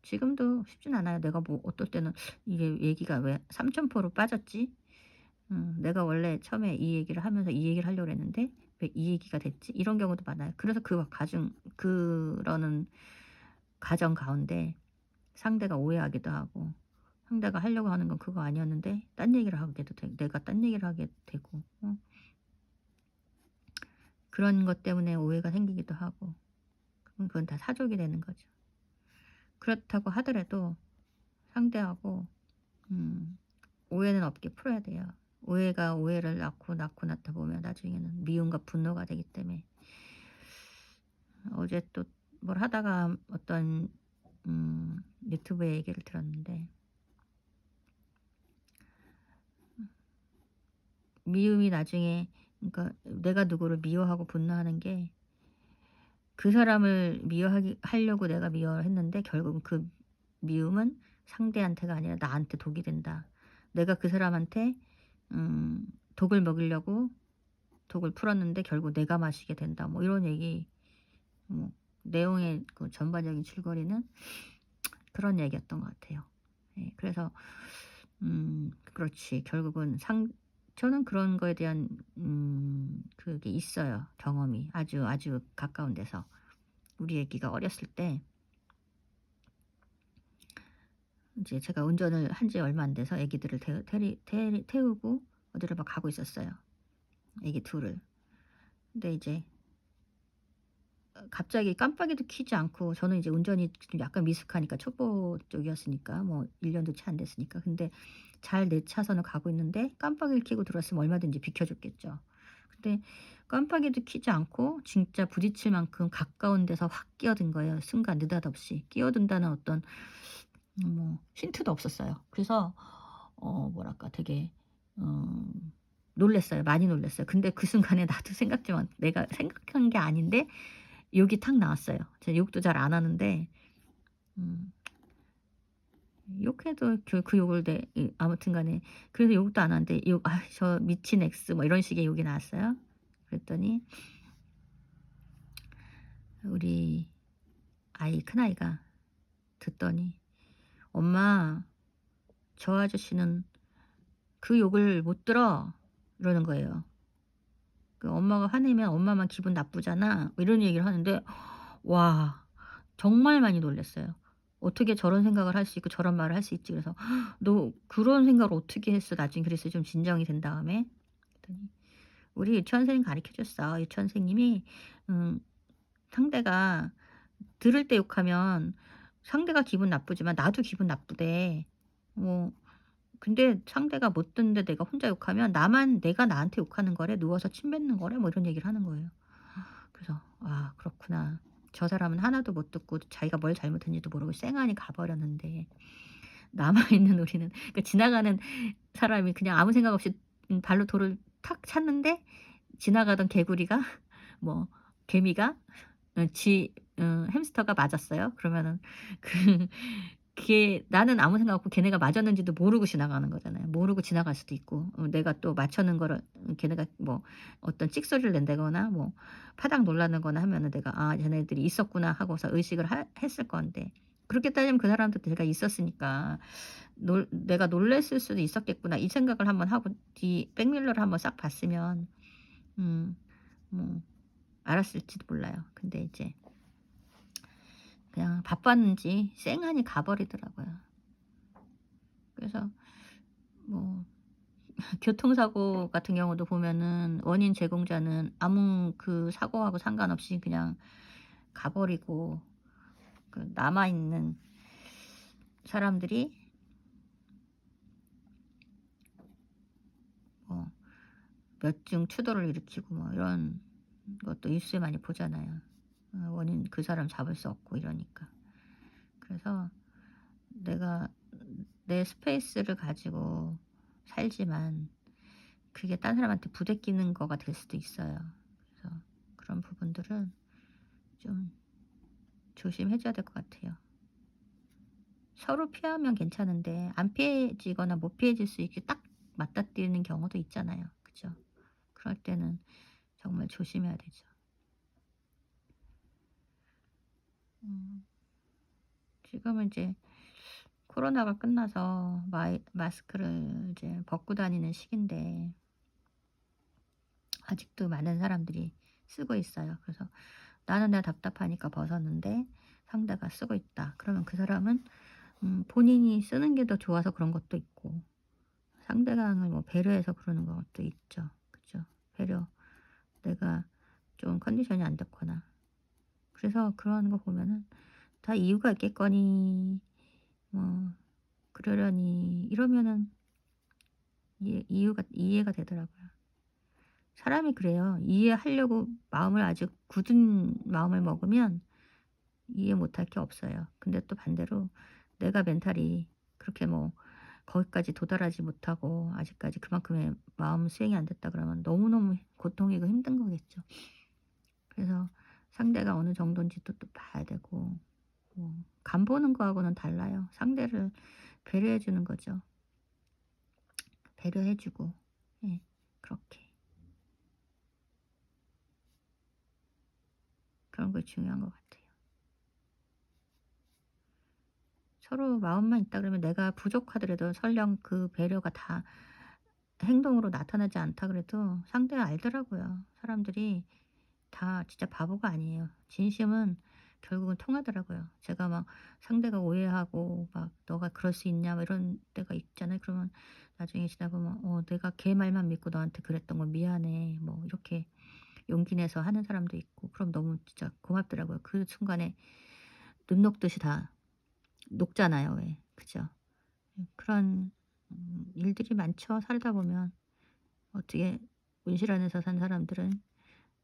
지금도 쉽진 않아요. 내가 뭐 어떨 때는 '이게 얘기가 왜 삼천포로 빠졌지? 내가 원래 처음에 이 얘기를 하면서 이 얘기를 하려고 했는데 왜 이 얘기가 됐지?' 이런 경우도 많아요. 그래서 그러는 과정 가운데 상대가 오해하기도 하고 상대가 하려고 하는 건 그거 아니었는데 딴 얘기를 하게도 되고 내가 딴 얘기를 하게 되고 그런 것 때문에 오해가 생기기도 하고 그럼 그건 다 사족이 되는 거죠. 그렇다고 하더라도 상대하고 음 오해는 없게 풀어야 돼요. 오해가 오해를 낳고 낳다 보면 나중에는 미움과 분노가 되기 때문에 어제 또 뭘 하다가 어떤 유튜브의 얘기를 들었는데 미움이 나중에 그러니까 내가 누구를 미워하고 분노하는 게 그 사람을 미워하기 하려고 내가 미워를 했는데 결국은 그 미움은 상대한테가 아니라 나한테 독이 된다. 내가 그 사람한테 음 독을 먹이려고 독을 풀었는데 결국 내가 마시게 된다. 뭐 이런 얘기, 뭐 내용의 그 전반적인 줄거리는 그런 얘기였던 것 같아요. 예. 그래서 그렇지. 결국은 저는 그런 거에 대한 그게 있어요. 경험이 아주, 아주 가까운 데서. 우리 애기가 어렸을 때 인제 제가 운전을 한 지 얼마 안 돼서 애기들을 태우고 어디를 막 가고 있었어요, 애기 둘 을. 근데 이제 갑자기 깜빡이도 켜지 않고, 저는 이제 운전이 좀 약간 미숙하니까 초보 쪽이었으니까 뭐 1 년도 채 안 됐으니까. 근데 잘 내 차선을 가고 있는데 깜빡이를 켜고 들어왔으면 얼마든지 비켜 줬겠죠. 근데 깜빡이도 켜지 않고 진짜 부딪힐 만큼 가까운 데서 확 끼어든 거예요, 순간 느닷없이. 끼어든다는 어떤 뭐 힌트도 없었어요. 그래서 뭐랄까 되게 어 놀랐어요. 많이 놀랐어요. 근데 그 순간에 나도 생각지만 내가 생각한 게 아닌데 욕이 탁 나왔어요. 제가 욕도 잘 안 하는데 음 욕해도 그 욕을 아무튼 간에 그래서 욕도 안 하는데 "아 저 미친 X." 뭐 이런 식의 욕이 나왔어요. 그랬더니 우리 큰아이가 듣더니 "엄마, 저 아저씨는 그 욕을 못 들어." 이러는 거예요. 그 "엄마가 화내면 엄마만 기분 나쁘잖아." 뭐 이런 얘기를 하는데 와, 정말 많이 놀랐어요. 어떻게 저런 생각을 할 수 있고 저런 말을 할 수 있지. 그래서 "너 그런 생각을 어떻게 했어?" 나중에 그랬어요, 좀 진정이 된 다음에. 그랬더니 "우리 유치원 선생님이 가르쳐 줬어. 유치원 선생님이 음 상대가 들을 때 욕하면 상대가 기분 나쁘지만 나도 기분 나쁘대. 뭐 근데 상대가 못 듣는데 내가 혼자 욕하면 내가 나한테 욕하는 거래. 누워서 침 뱉는 거래." 뭐 이런 얘기를 하는 거예요. 그래서 '아 그렇구나. 저 사람은 하나도 못 듣고 자기가 뭘 잘못했는지도 모르고 쌩하니 가 버렸는데 남아 있는 우리는' 그 지나가는 사람이 그냥 아무 생각 없이 발로 돌을 탁 찼는데 지나가던 개구리가 뭐 개미가 햄스터가 맞았어요. 그러면은 그 나는 아무 생각 없고 걔네가 맞았는지도 모르고 지나가는 거잖아요. 모르고 지나갈 수도 있고 내가 또 맞춰는 거를 걔네가 뭐 어떤 찍소리를 낸다거나 뭐 파닥 놀라는 하면은 내가 '아 쟤네들이 있었구나.' 하고서 의식을 했을 건데, 그렇게 따지면 그 사람도 제가 있었으니까 '내가 놀랐을 수도 있었겠구나.' 이 생각을 한번 하고 백밀러를 한번 싹 봤으면 음 뭐 알았을지도 몰라요. 근데 이제 그냥 바빴는지 쌩하니 가 버리더라고요. 그래서 뭐 교통사고 같은 경우도 보면은 원인 제공자는 아무 그 사고하고 상관없이 그냥 가 버리고 그 남아 있는 사람들이 뭐 몇 중 추돌을 일으키고 뭐 이런 것도 뉴스에 많이 보잖아요. 원인 그 사람 잡을 수 없고 이러니까. 그래서 내가 내 스페이스를 가지고 살지만 그게 딴 사람한테 부대끼는 거가 될 수도 있어요. 그래서 그런 부분들은 좀 조심해 줘야 될 것 같아요. 서로 피하면 괜찮은데 안 피해지거나 못 피해질 수 있게 딱 맞닥뜨리는 경우도 있잖아요. 그죠? 그럴 때는 정말 조심해야 되죠. 음 지금은 이제 코로나가 끝나서 마스크를 이제 벗고 다니는 시기인데 아직도 많은 사람들이 쓰고 있어요. 그래서 나는 내가 답답하니까 벗었는데 상대가 쓰고 있다. 그러면 그 사람은 본인이 쓰는 게 더 좋아서 그런 것도 있고 상대방을 뭐 배려해서 그러는 것도 있죠. 그죠? 배려. 내가 좀 컨디션이 안 좋거나. 그래서 그런 거 보면은 다 이유가 있겠거니 뭐 그러려니 이러면은 이해가 되더라고요. 사람이 그래요. 이해하려고 마음을 아주 굳은 마음을 먹으면 이해 못할 게 없어요. 근데 또 반대로 내가 멘탈이 그렇게 뭐 거기까지 도달하지 못하고 아직까지 그만큼의 마음 수행이 안 됐다 그러면 너무너무 고통이고 힘든 거겠죠. 그래서 상대가 어느 정도인지도 또 봐야 되고 간 보는 거하고는 달라요. 상대를 배려해 주는 거죠. 배려해 주고. 예. 그렇게. 그런 게 중요한 것 같아요. 서로 마음만 있다 그러면 내가 부족하더라도 설령 그 배려가 다 행동으로 나타나지 않다 그래도 상대가 알더라고요. 사람들이 다 진짜 바보가 아니에요. 진심은 결국은 통하더라고요. 제가 막 상대가 오해하고 막 "너가 그럴 수 있냐?" 뭐 이런 때가 있잖아요. 그러면 나중에 지나 보면 내가 걔 말만 믿고 너한테 그랬던 거 미안해." 뭐 이렇게 용기 내서 하는 사람도 있고 그럼 너무 진짜 고맙더라고요. 그 순간에 눈 녹듯이 다 녹잖아요 왜. 그죠? 그런 일들이 많죠 살다 보면. 어떻게 온실 안에서 산 사람들은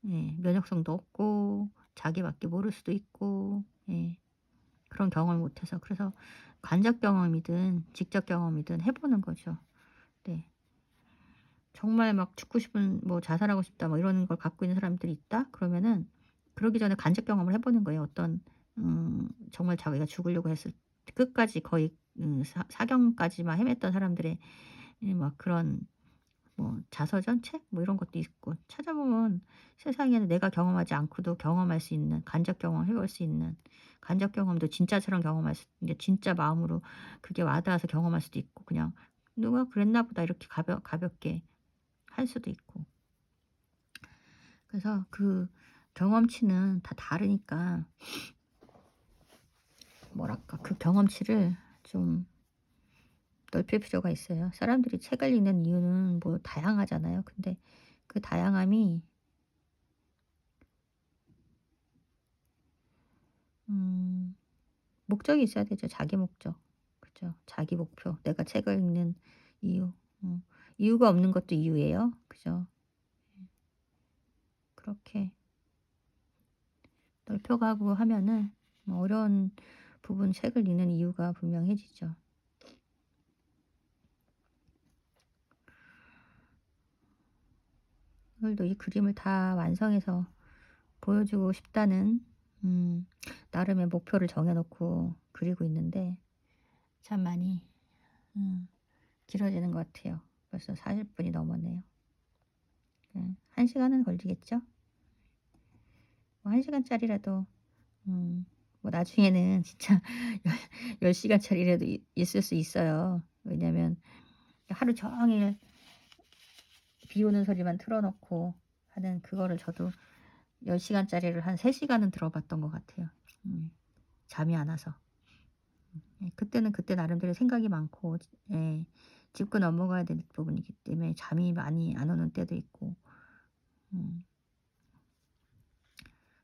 예 면역성도 없고 자기밖에 모를 수도 있고 예 그런 경험을 못 해서 그래서 간접 경험이든 직접 경험이든 해 보는 거죠. 네. 정말 막 죽고 싶은 뭐 '자살하고 싶다.' 뭐 이런 걸 갖고 있는 사람들이 있다? 그러면은 그러기 전에 간접 경험을 해 보는 거예요. 어떤 정말 자기가 죽으려고 했을 끝까지 거의 사경까지만 헤맸던 사람들의 막 그런 뭐 자서전 책 뭐 이런 것도 있고 찾아보면 세상에는 내가 경험하지 않고도 경험할 수 있는 간접 경험을 해볼 수 있는 간접 경험도 진짜처럼 경험할 수 이제 진짜 마음으로 그게 와 닿아서 경험할 수도 있고 그냥 '누가 그랬나 보다.' 이렇게 가볍게 할 수도 있고. 그래서 그 경험치는 다 다르니까 뭐랄까 그 경험치를 좀 넓힐 필요가 있어요. 사람들이 책을 읽는 이유는 뭐 다양하잖아요. 근데 그 다양함이 음 목적이 있어야 되죠. 자기 목적. 그죠. 자기 목표. 내가 책을 읽는 이유. 이유가 없는 것도 이유예요. 그죠. 그렇게 넓혀가고 하면은 뭐 어려운 부분 책을 읽는 이유가 분명해지죠. 오늘도 이 그림을 다 완성해서 보여주고 싶다는 음 나름의 목표를 정해 놓고 그리고 있는데 참 많이 음 길어지는 것 같아요. 벌써 40 분이 넘었네요. 1 시간은 걸리겠죠? 뭐 1 시간짜리라도 뭐 나중에는 진짜 10 시간짜리라도 있을 수 있어요. 왜냐면 하루 종일 비 오는 소리만 틀어 놓고 하는 그거를 저도 10 시간짜리를 한 3 시간은 들어 봤던 것 같아요. 음 잠이 안 와서. 예 그때는 그때 나름대로 생각이 많고 예 짚고 넘어가야 될 부분이기 때문에 잠이 많이 안 오는 때도 있고 음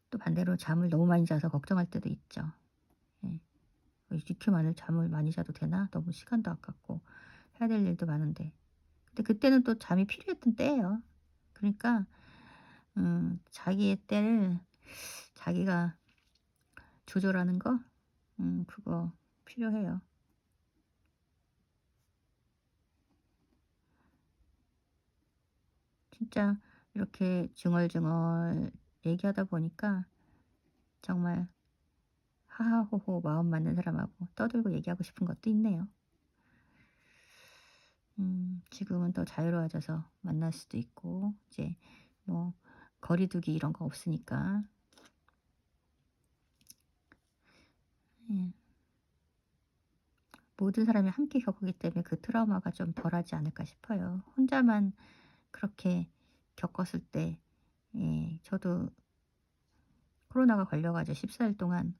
또 반대로 잠을 너무 많이 자서 걱정할 때도 있죠. 예. '이렇게 많은 잠을 많이 자도 되나?' 너무 시간도 아깝고 해야 될 일도 많은데. 근데 그때는 또 잠이 필요했던 때예요. 그러니까 자기의 때를 자기가 조절하는 거 그거 필요해요. 진짜 이렇게 중얼중얼 얘기하다 보니까 정말 하하호호 마음 맞는 사람하고 떠들고 얘기하고 싶은 것도 있네요. 지금은 더 자유로워져서 만날 수도 있고 이제 뭐 거리 두기 이런 거 없으니까. 예. 모든 사람이 함께 겪었기 때문에 그 트라우마가 좀 덜하지 않을까 싶어요. 혼자만 그렇게 겪었을 때 저도 코로나가 걸려 가지고 14일 동안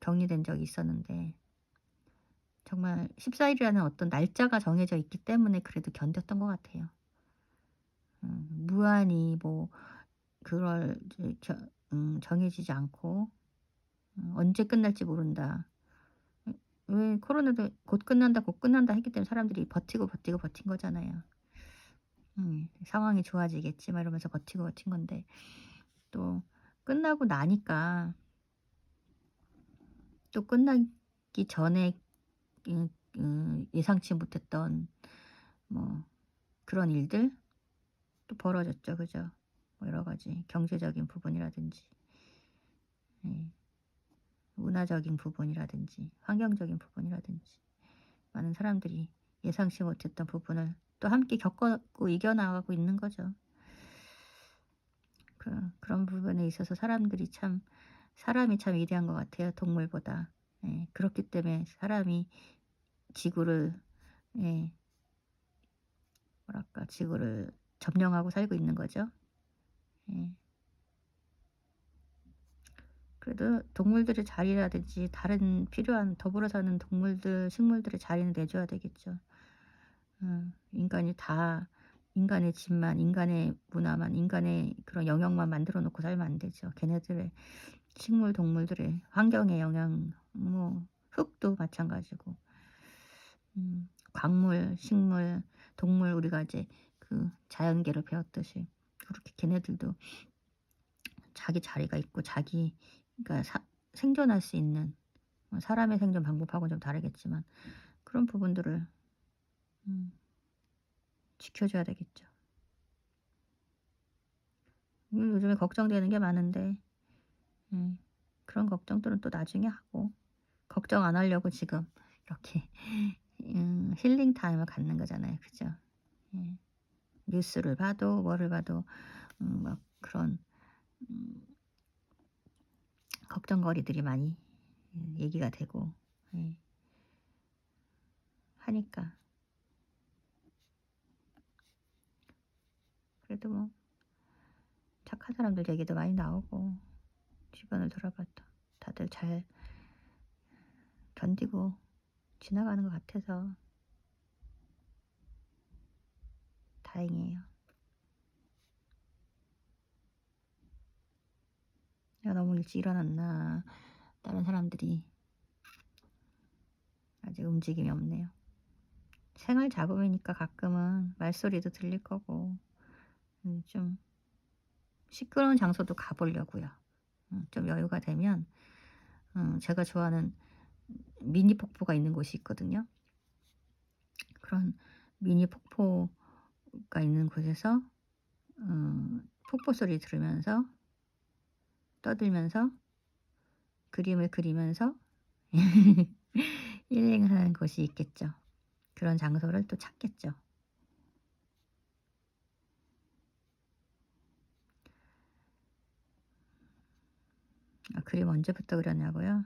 격리된 적이 있었는데 정말 14 일이라는 어떤 날짜가 정해져 있기 때문에 그래도 견뎠던 것 같아요. 무한히 뭐 그럴 이제 정해지지 않고 '언제 끝날지 모른다.' 왜 코로나도 '곧 끝난다, 곧 끝난다.' 했기 때문에 사람들이 버티고, 버티고 버틴 거잖아요. '상황이 좋아지겠지.' 막 이러면서 버티고 버틴 건데 또 끝나고 나니까 또 끝나기 전에 예상치 못했던 뭐 그런 일들 또 벌어졌죠. 그죠? 뭐 여러 가지 경제적인 부분이라든지. 예. 문화적인 부분이라든지 환경적인 부분이라든지 많은 사람들이 예상치 못했던 부분을 또 함께 겪고 이겨나가고 있는 거죠. 그런 부분에 있어서 사람이 참 위대한 것 같아요, 동물보다. 예. 그렇기 때문에 사람이 지구를, 예, 뭐랄까, 지구를 점령하고 살고 있는 거죠. 예. 그래도 동물들의 자리라든지 다른 필요한 더불어 사는 동물들, 식물들의 자리는 내줘야 되겠죠. 인간이 다 인간의 집만, 인간의 문화만, 인간의 그런 영역만 만들어 놓고 살면 안 되죠. 걔네들의 식물, 동물들의 환경의 영향, 뭐 흙도 마찬가지고, 광물, 식물, 동물, 우리가 이제 그 자연계를 배웠듯이 그렇게 걔네들도 자기 자리가 있고 그러니까 생존할 수 있는, 사람의 생존 방법하고는 좀 다르겠지만 그런 부분들을 음 지켜줘야 되겠죠. 요즘에 걱정되는 게 많은데, 음 그런 걱정들은 또 나중에 하고, 걱정 안 하려고 지금 이렇게 힐링 타임을 갖는 거잖아요. 그죠? 예. 뉴스를 봐도 뭐를 봐도 막 그런 음 걱정거리들이 많이 얘기가 되고, 예, 하니까. 그래도 뭐 착한 사람들 얘기도 많이 나오고, 주변을 돌아봐도 다들 잘 견디고 지나가는 것 같아서 다행이에요. '내가 너무 일찍 일어났나.' 다른 사람들이 아직 움직임이 없네요. 생활 잡음이니까 가끔은 말소리도 들릴 거고, 좀 시끄러운 장소도 가 보려고요. 좀 여유가 되면, 제가 좋아하는 미니 폭포가 있는 곳이 있거든요. 그런 미니 폭포가 있는 곳에서 폭포 소리 들으면서 떠들면서 그림을 그리면서 힐링을 하는 곳이 있겠죠. 그런 장소를 또 찾겠죠. 아, 그림 언제부터 그렸냐고요?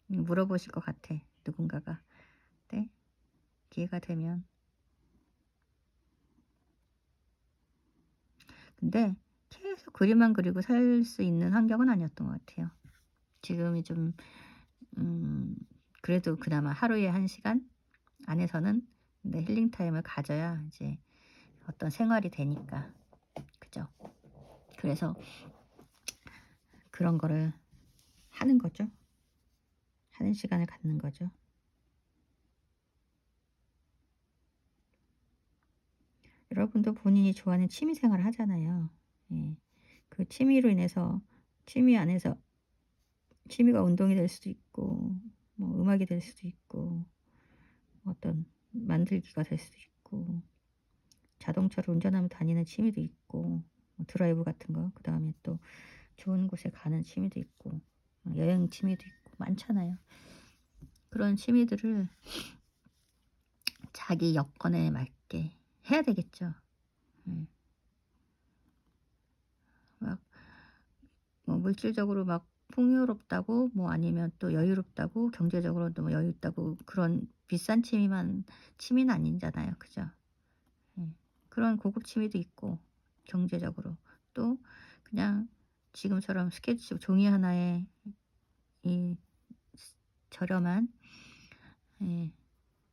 물어보실 것 같아, 누군가가. 네. 기회가 되면. 근데 계속 그림만 그리고 살 수 있는 환경은 아니었던 것 같아요. 지금이 좀 음 그래도 그나마 하루에 1시간 안에서는 네, 힐링 타임을 가져야 이제 어떤 생활이 되니까. 그죠? 그래서 그런 거를 하는 거죠. 하는 시간을 갖는 거죠. 여러분도 본인이 좋아하는 취미 생활을 하잖아요. 예. 그 취미로 인해서 취미 안에서 취미가 운동이 될 수도 있고, 뭐 음악이 될 수도 있고, 어떤 만들기가 될 수도 있고, 자동차를 운전하며 다니는 취미도 있고, 뭐 드라이브 같은 거, 그다음에 또 좋은 곳에 가는 취미도 있고, 여행 취미도 있고 많잖아요. 그런 취미들을 자기 여건에 맞게 해야 되겠죠. 예. 막 뭐 물질적으로 막 풍요롭다고, 뭐 아니면 또 여유롭다고, 경제적으로도 뭐 여유 있다고 그런 비싼 취미는 아니잖아요. 그죠? 예. 그런 고급 취미도 있고, 경제적으로 또 그냥 지금처럼 스케치 종이 하나에 이 저렴한, 예,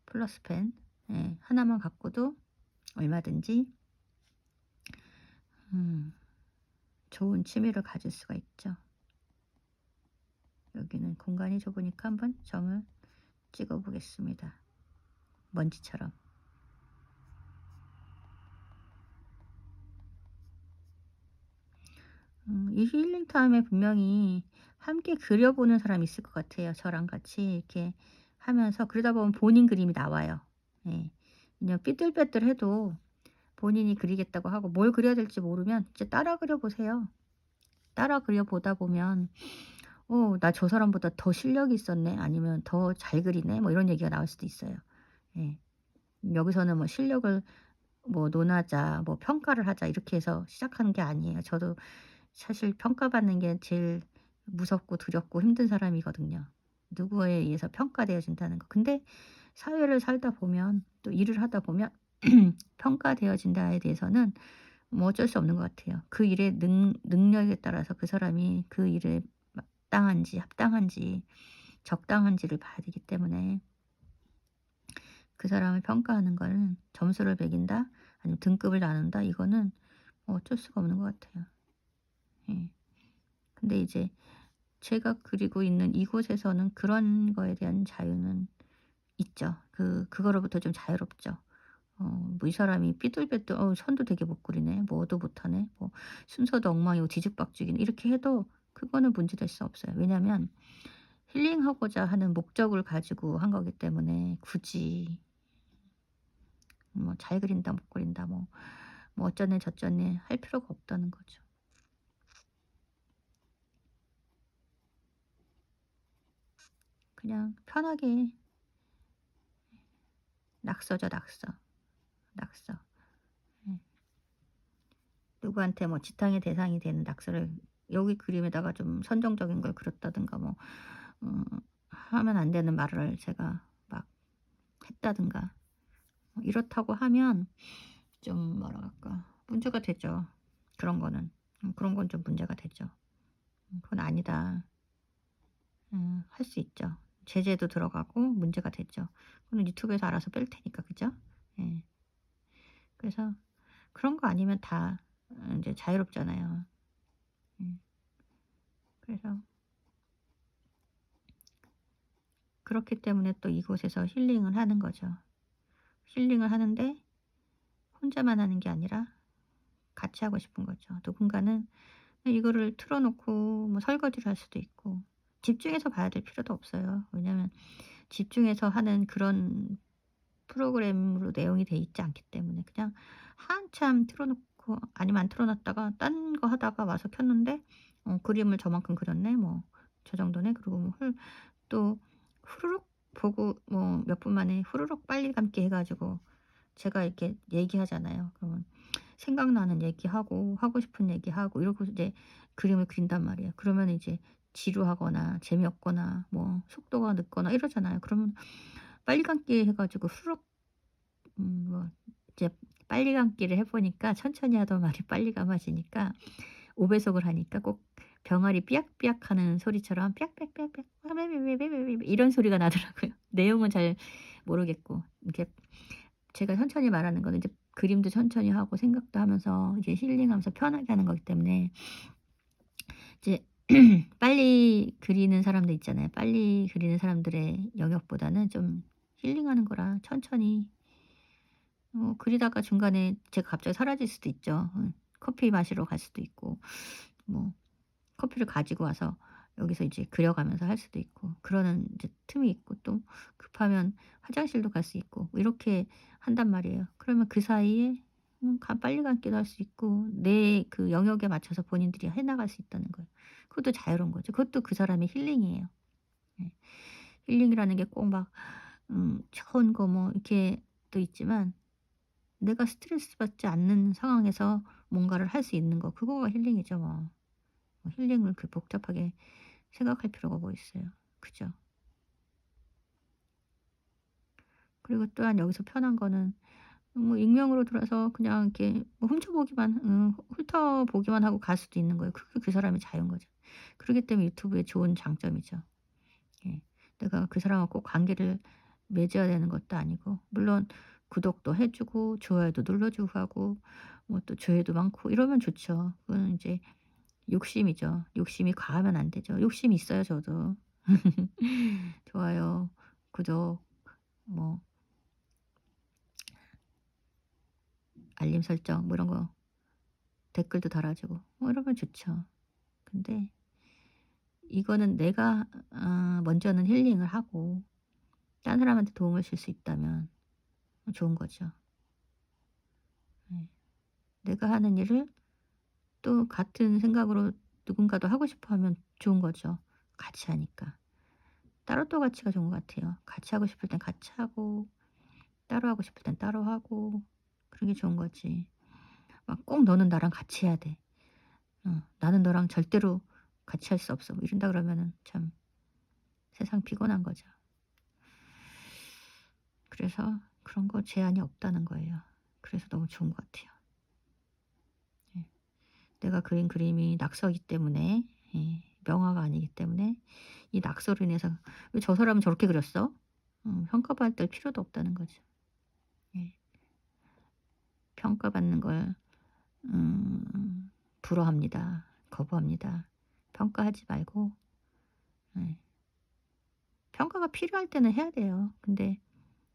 플러스펜, 예, 하나만 갖고도 얼마든지 음 좋은 취미를 가질 수가 있죠. 여기는 공간이 좁으니까 한번 점을 찍어 보겠습니다. 먼지처럼. 이 힐링 타임에 분명히 함께 그려보는 사람이 있을 것 같아요. 저랑 같이 이렇게 하면서 그러다 보면 본인 그림이 나와요. 예. 그냥 삐뚤빼뚤해도 본인이 그리겠다고 하고 뭘 그려야 될지 모르면 이제 따라 그려 보세요. 따라 그려 보다 보면 나 저 사람보다 더 실력이 있었네.' 아니면 '더 잘 그리네.' 뭐 이런 얘기가 나올 수도 있어요. 예. 여기서는 뭐 실력을 뭐 논하자 뭐 평가를 하자 이렇게 해서 시작하는 게 아니에요. 저도 사실 평가받는 게 제일 무섭고 두렵고 힘든 사람이거든요. 누구에 의해서 평가되어진다는 거. 근데 사회를 살다 보면 또 일을 하다 보면 평가되어진다에 대해서는 뭐 어쩔 수 없는 것 같아요. 그 일의 능력에 따라서 그 사람이 그 일에 마땅한지 합당한지 적당한지를 봐야 되기 때문에 그 사람을 평가하는 거는 점수를 매긴다 아니면 등급을 나눈다 이거는 뭐 어쩔 수가 없는 것 같아요. 예. 근데 이제 제가 그리고 있는 이곳에서는 그런 거에 대한 자유는 있죠. 그거로부터 좀 자유롭죠. 뭐 이 사람이 삐뚤빼뚤 선도 되게 못 그리네. 뭐도 못하네. 뭐 순서도 엉망이고 뒤죽박죽이네. 이렇게 해도 그거는 문제될 수 없어요. 왜냐면 힐링하고자 하는 목적을 가지고 한 거기 때문에 굳이 뭐 잘 그린다 못 그린다 뭐 어쩌네 저쩌네 할 필요가 없다는 거죠. 그냥 편하게 낙서죠 낙서. 낙서. 예. 누구한테 뭐 지탕의 대상이 되는 낙서를 여기 그림에다가 좀 선정적인 걸 그렸다든가 뭐 어 하면 안 되는 말을 제가 막 했다든가 뭐 이렇다고 하면 좀 뭐라 그럴까 문제가 되죠. 그런 거는. 그런 건 좀 문제가 되죠. 그건 아니다. 할 수 있죠. 제재도 들어가고 문제가 되죠. 그거는 유튜브에서 알아서 뺄 테니까 그죠? 예. 그래서 그런 거 아니면 다 인제 자유롭잖아요. 음. 그래서 그렇기 때문에 또 이곳에서 힐링을 하는 거죠. 힐링을 하는데 혼자만 하는 게 아니라 같이 하고 싶은 거죠. 누군가는 이거를 틀어 놓고 뭐 설거지를 할 수도 있고 집중해서 봐야 될 필요도 없어요. 왜냐하면 집중해서 하는 그런 프로그램으로 내용이 돼 있지 않기 때문에 그냥 한참 틀어 놓고 아니면 안 틀어 놨다가 딴 거 하다가 와서 켰는데 그림을 저만큼 그렸네 뭐 저 정도네. 그리고 뭐 또 후루룩 보고 뭐 몇 분 만에 후루룩 빨리 감기 해 가지고 제가 이렇게 얘기하잖아요. 그러면 생각나는 얘기하고 하고 싶은 얘기하고 이러고 이제 그림을 그린단 말이에요. 그러면 이제 지루하거나 재미없거나 뭐 속도가 늦거나 이러잖아요. 그러면 빨리 감기 해 가지고 후루룩 뭐 이제 빨리 감기를 해 보니까 천천히 하던 말이 빨리 감아지니까 5 배속을 하니까 꼭 병아리 삐약삐약하는 소리처럼 삐약삐약삐약삐약 이런 소리가 나더라고요. 내용은 잘 모르겠고 이렇게 제가 천천히 말하는 거는 이제 그림도 천천히 하고 생각도 하면서 이제 힐링하면서 편하게 하는 거기 때문에 이제 빨리 그리는 사람들 있잖아요. 빨리 그리는 사람들의 영역보다는 좀 힐링하는 거라 천천히 그리다가 중간에 제가 갑자기 사라질 수도 있죠. 커피 마시러 갈 수도 있고 뭐 커피를 가지고 와서 여기서 이제 그려가면서 할 수도 있고 그러는 이제 틈이 있고 또 급하면 화장실도 갈 수 있고 뭐 이렇게 한단 말이에요. 그러면 그 사이에 빨리 감기도 할 수 있고 내 그 영역에 맞춰서 본인들이 해 나갈 수 있다는 거예요. 그것도 자유로운 거죠. 그것도 그 사람의 힐링이에요. 예. 힐링이라는 게 꼭 막 좋은 거 뭐 이렇게 또 있지만 내가 스트레스 받지 않는 상황에서 뭔가를 할 수 있는 거 그거가 힐링이죠 뭐. 힐링을 그 복잡하게 생각할 필요가 뭐 있어요. 그죠? 그리고 또한 여기서 편한 거는 뭐 익명으로 들어서 그냥 이렇게 뭐 훔쳐보기만 훑어보기만 하고 갈 수도 있는 거예요. 그게 그 사람의 자유인 거죠. 그러기 때문에 유튜브의 좋은 장점이죠. 예. 내가 그 사람과 꼭 관계를 맺어야 되는 것도 아니고 물론 구독도 해 주고 좋아요도 눌러 주고 하고 뭐 또 조회도 많고 이러면 좋죠. 그거는 인제 욕심이죠. 욕심이 과하면 안 되죠. 욕심이 있어요 저도. 좋아요, 구독, 뭐 알림 설정 뭐 이런 거 댓글도 달아 주고 뭐 이러면 좋죠. 근데 이거는 내가 먼저는 힐링을 하고 딴 사람한테 도움을 줄 수 있다면 좋은 거죠. 예. 내가 하는 일을 또 같은 생각으로 누군가도 하고 싶어 하면 좋은 거죠. 같이 하니까. 따로 또 같이가 좋은 것 같아요. 같이 하고 싶을 땐 같이 하고 따로 하고 싶을 땐 따로 하고 그런 게 좋은 거지. 막 꼭 "너는 나랑 같이 해야 돼." "나는 너랑 절대로 같이 할 수 없어." 뭐 이런다 그러면은 참 세상 피곤한 거죠. 그래서 그런 거 제한이 없다는 거예요. 그래서 너무 좋은 것 같아요. 예. 내가 그린 그림이 낙서이기 때문에 명화가 아니기 때문에 이 낙서로 인해서 '왜 저 사람은 저렇게 그렸어?' 평가받을 필요도 없다는 거죠. 예. 평가받는 걸 불허합니다. 거부합니다. 평가하지 말고 예 평가가 필요할 때는 해야 돼요. 근데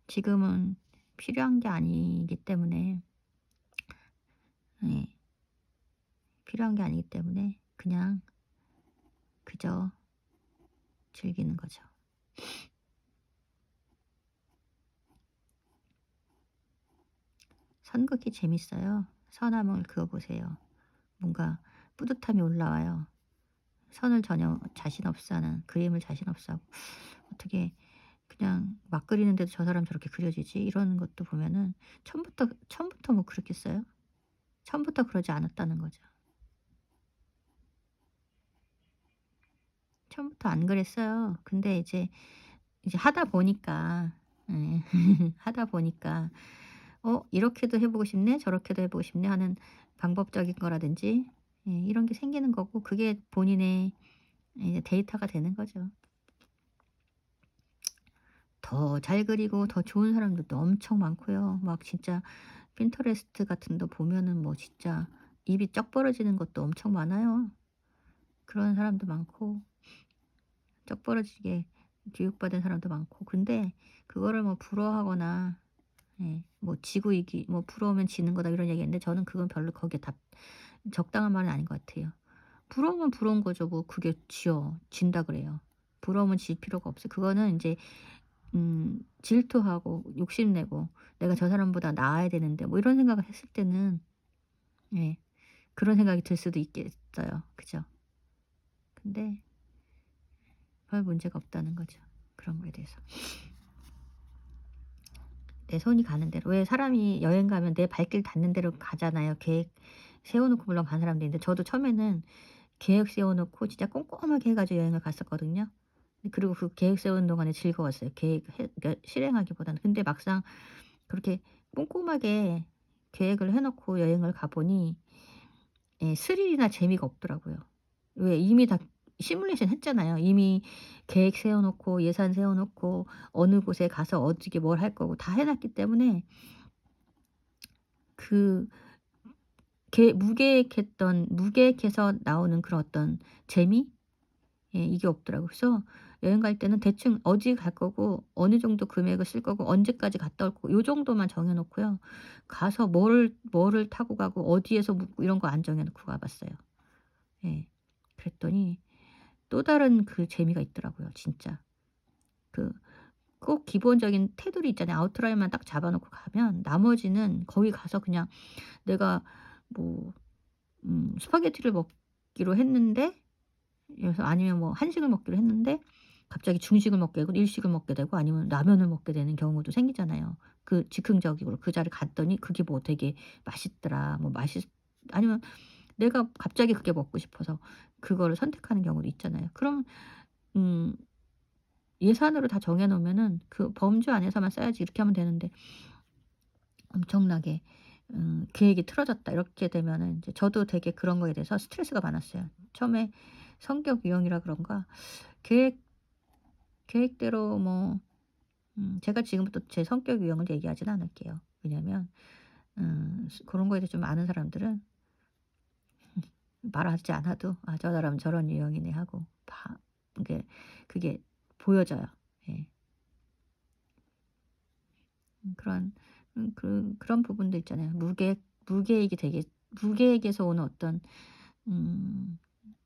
지금은 필요한 게 아니기 때문에 예 필요한 게 아니기 때문에 그냥 그저 즐기는 거죠. 선긋기 재밌어요. 선함을 그어 보세요. 뭔가 뿌듯함이 올라와요. 선을 전혀 자신 없어 하는 그림을 자신 없어 하고 '어떻게 그냥 막 그리는데도 저 사람 저렇게 그려지지?' 이런 것도 보면은 처음부터 뭐 그랬겠어요? 처음부터 그러지 않았다는 거죠. 처음부터 안 그랬어요. 근데 이제 하다 보니까 예 하다 보니까 '이렇게도 해 보고 싶네. 저렇게도 해 보고 싶네.' 하는 방법적인 거라든지 이런 게 생기는 거고 그게 본인의 이제 데이터가 되는 거죠. 더 잘 그리고 더 좋은 사람들도 엄청 많고요. 막 진짜 핀터레스트 같은 데 보면은 뭐 진짜 입이 쩍 벌어지는 것도 엄청 많아요. 그런 사람도 많고 쩍 벌어지게 교육받은 사람도 많고 근데 그거를 뭐 부러워하거나 뭐 "지고 이기 뭐 부러우면 지는 거다." 이런 얘기했는데 저는 그건 별로 거기에 답 적당한 말은 아닌 것 같아요. 부러우면 부러운 거죠. 뭐 그게 진다 그래요. 부러우면 질 필요가 없어요. 그거는 인제 질투하고 욕심내고 '내가 저 사람보다 나아야 되는데.' 뭐 이런 생각을 했을 때는 예 그런 생각이 들 수도 있겠어요. 그죠? 근데 별 문제가 없다는 거죠. 그런 거에 대해서. 내 손이 가는 대로 왜 사람이 여행 가면 내 발길 닿는 대로 가잖아요. 계획 세워 놓고 물론 간 사람도 있는데 저도 처음에는 계획 세워 놓고 진짜 꼼꼼하게 해 가지고 여행을 갔었거든요. 그리고 그 계획 세우는 동안에 즐거웠어요. 그러니까 실행하기보다는. 근데 막상 그렇게 꼼꼼하게 계획을 해 놓고 여행을 가 보니 스릴이나 재미가 없더라고요. 왜 이미 다 시뮬레이션 했잖아요. 이미 계획 세워 놓고 예산 세워 놓고 어느 곳에 가서 어떻게 뭘 할 거고 다 해 놨기 때문에 그 무계획해서 나오는 그런 어떤 재미? 이게 없더라고요. 그래서 여행 갈 때는 대충 어디 갈 거고 어느 정도 금액을 쓸 거고 언제까지 갔다 올 거고 요 정도만 정해 놓고요. 가서 뭐를 타고 가고 어디에서 묵고 이런 거 안 정해 놓고 가 봤어요. 예. 그랬더니 또 다른 그 재미가 있더라고요 진짜. 그 꼭 기본적인 테두리 있잖아요. 아웃라인만 딱 잡아 놓고 가면 나머지는 거기 가서 그냥 내가 뭐 스파게티를 먹기로 했는데 그래서 아니면 뭐 한식을 먹기로 했는데 갑자기 중식을 먹게 되고 일식을 먹게 되고 아니면 라면을 먹게 되는 경우도 생기잖아요. 그 즉흥적으로 그 자리에 갔더니 그게 뭐 되게 맛있더라. 뭐 아니면 내가 갑자기 그게 먹고 싶어서 그거를 선택하는 경우도 있잖아요. 그럼 음 예산으로 다 정해 놓으면은 그 범주 안에서만 써야지 이렇게 하면 되는데 엄청나게 계획이 틀어졌다 이렇게 되면은 이제 저도 되게 그런 거에 대해서 스트레스가 많았어요. 처음에 성격 유형이라 그런가 계획 계획대로 뭐 제가 지금부터 제 성격 유형을 얘기하지는 않을게요. 왜냐면 그런 거에 대해서 좀 아는 사람들은 말하지 않아도 '아 저 사람은 저런 유형이네.' 하고 그게 그게 보여져요. 예. 그런 그런 부분도 있잖아요. 무계획이 되게 무계획에서 오는 어떤 음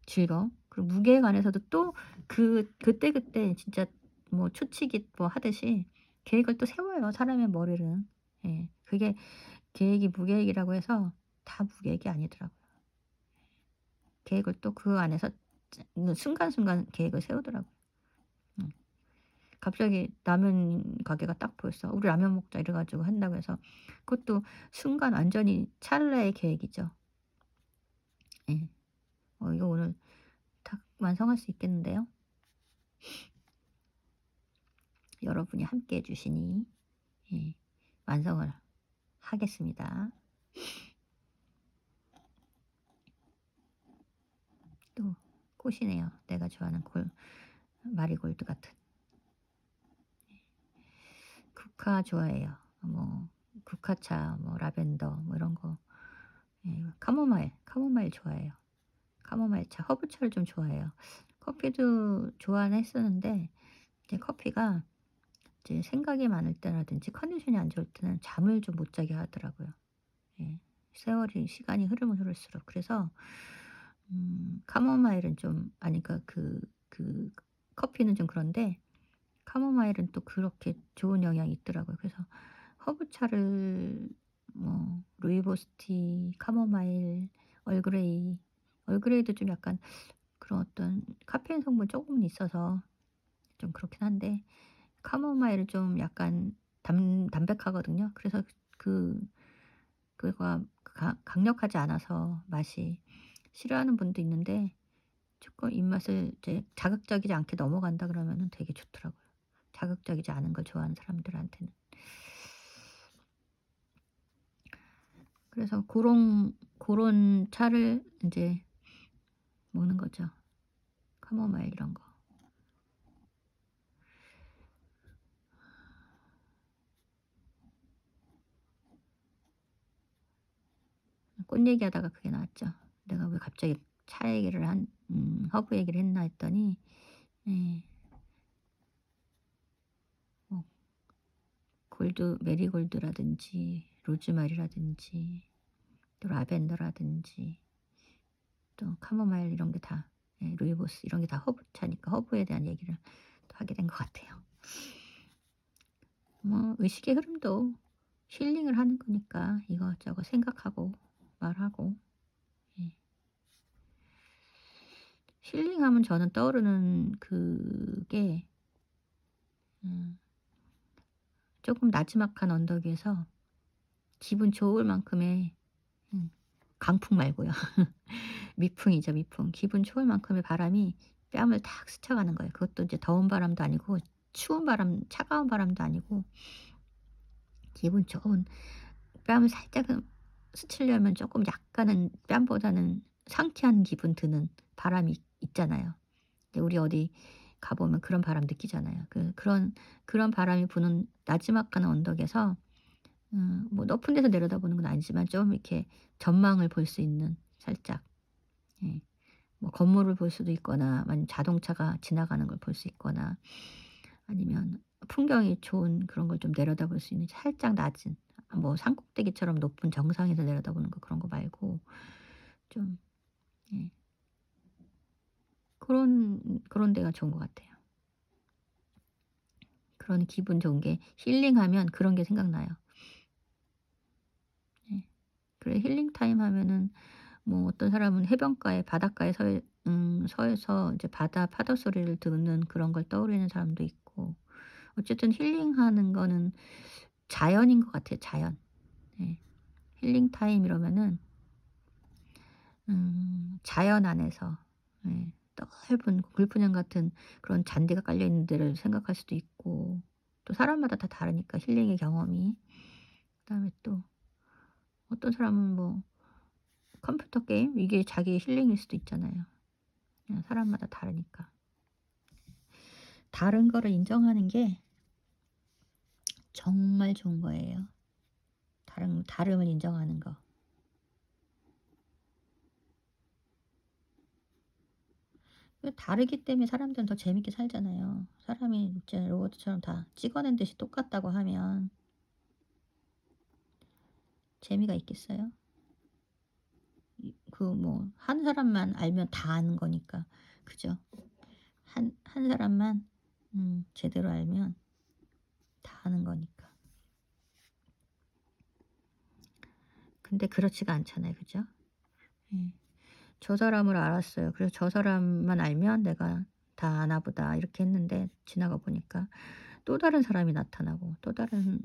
즐거움 그리고 무게에 관해서도 또 그때그때 진짜 뭐 추측이 뭐 하듯이 계획을 또 세워요, 사람의 머리는. 예. 그게 계획이 무계획이라고 해서 다 무계획이 아니더라고요. 계획을 또 그 안에서 순간순간 계획을 세우더라고요. 음. 갑자기 라면 가게가 딱 보였어. "우리 라면 먹자." 이래 가지고 한다고 해서 그것도 순간 완전히 찰나의 계획이죠. 예. 이거 오늘 딱 완성할 수 있겠는데요. 여러분이 함께 해 주시니 예 완성을 하겠습니다. 또 꽃이네요. 내가 좋아하는 마리골드 같은. 국화 좋아해요. 뭐 국화차 뭐 라벤더 뭐 이런 거. 예. 카모마일 좋아해요. 카모마일 차, 허브차를 좀 좋아해요. 커피도 좋아는 했었는데 이제 커피가 이제 생각이 많을 때라든지 컨디션이 안 좋을 때는 잠을 좀 못 자게 하더라고요. 예. 세월이 시간이 흐르면 흐를수록. 그래서 카모마일은 좀 아니 그러니까 그 커피는 좀 그런데 카모마일은 또 그렇게 좋은 영향이 있더라고요. 그래서 허브차를 뭐 루이보스티, 카모마일, 얼그레이, 얼그레이도 좀 약간 그런 어떤 카페인 성분 조금은 있어서 좀 그렇긴 한데 카모마일은 좀 약간 담백하거든요. 그래서 그 그거가 강력하지 않아서 맛이 싫어하는 분도 있는데 조금 입맛을 이제 자극적이지 않게 넘어간다 그러면은 되게 좋더라고요. 자극적이지 않은 걸 좋아하는 사람들한테는. 그래서 고런 차를 인제 먹는 거죠. 카모마일 이런 거. 꽃 얘기하다가 그게 나왔죠. 내가 왜 갑자기 차 얘기를 허브 얘기를 했나 했더니 예 뭐 메리골드라든지 로즈마리라든지 또 라벤더라든지 또 카모마일 이런 게 다 예 루이보스 이런 게 다 허브차니까 허브에 대한 얘기를 또 하게 된 것 같아요. 뭐 의식의 흐름도 힐링을 하는 거니까 이것저것 생각하고 말하고 예. 힐링하면 저는 떠오르는 그게 음 쪼금 나지막한 언덕 위에서 기분 좋을 만큼의 음 강풍 말고요. 미풍이죠, 미풍. 기분 좋을 만큼의 바람이 뺨을 탁 스쳐가는 거예요. 그것도 이제 더운 바람도 아니고 추운 바람 차가운 바람도 아니고 기분 좋은 뺨을 살짝은 스치려면 쪼끔 약간은 뺨보다는 상쾌한 기분 드는 바람이 있잖아요. 근데 우리 어디 가 보면 그런 바람 느끼잖아요. 그런 바람이 부는 나지막한 언덕에서 뭐 높은 데서 내려다보는 건 아니지만 좀 이렇게 전망을 볼 수 있는 살짝 예 뭐 건물을 볼 수도 있거나 아니면 자동차가 지나가는 걸 볼 수 있거나 아니면 풍경이 좋은 그런 걸 좀 내려다볼 수 있는 살짝 낮은 뭐 산꼭대기처럼 높은 정상에서 내려다보는 거 그런 거 말고 좀 예 그런 데가 좋은 것 같아요. 그런 기분 좋은 게 힐링하면 그런 게 생각나요. 예. 그래 힐링 타임 하면은 뭐 어떤 사람은 해변가에 바닷가에 서서 이제 바다 파도 소리를 듣는 그런 걸 떠올리는 사람도 있고 어쨌든 힐링하는 거는 자연인 것 같아요, 자연. 예. 힐링 타임 이러면은 자연 안에서 예 넓은 골프장 같은 그런 잔디가 깔려 있는 데를 생각할 수도 있고 또 사람마다 다 다르니까 힐링의 경험이. 그다음에 또 어떤 사람은 뭐 컴퓨터 게임 이게 자기의 힐링일 수도 있잖아요. 그냥 사람마다 다르니까. 다른 거를 인정하는 게 정말 좋은 거예요. 다름을 인정하는 거. 다르기 때문에 사람들은 더 재밌게 살잖아요. 사람이 이제 로봇처럼 다 찍어낸 듯이 똑같다고 하면 재미가 있겠어요? 뭐 한 사람만 알면 다 아는 거니까. 그죠? 한 사람만 제대로 알면 다 아는 거니까. 근데 그렇지가 않잖아요. 그죠? 예. 저 사람을 알았어요. 그래서 '저 사람만 알면 내가 다 아나 보다.' 이렇게 했는데 지나가 보니까 또 다른 사람이 나타나고 또 다른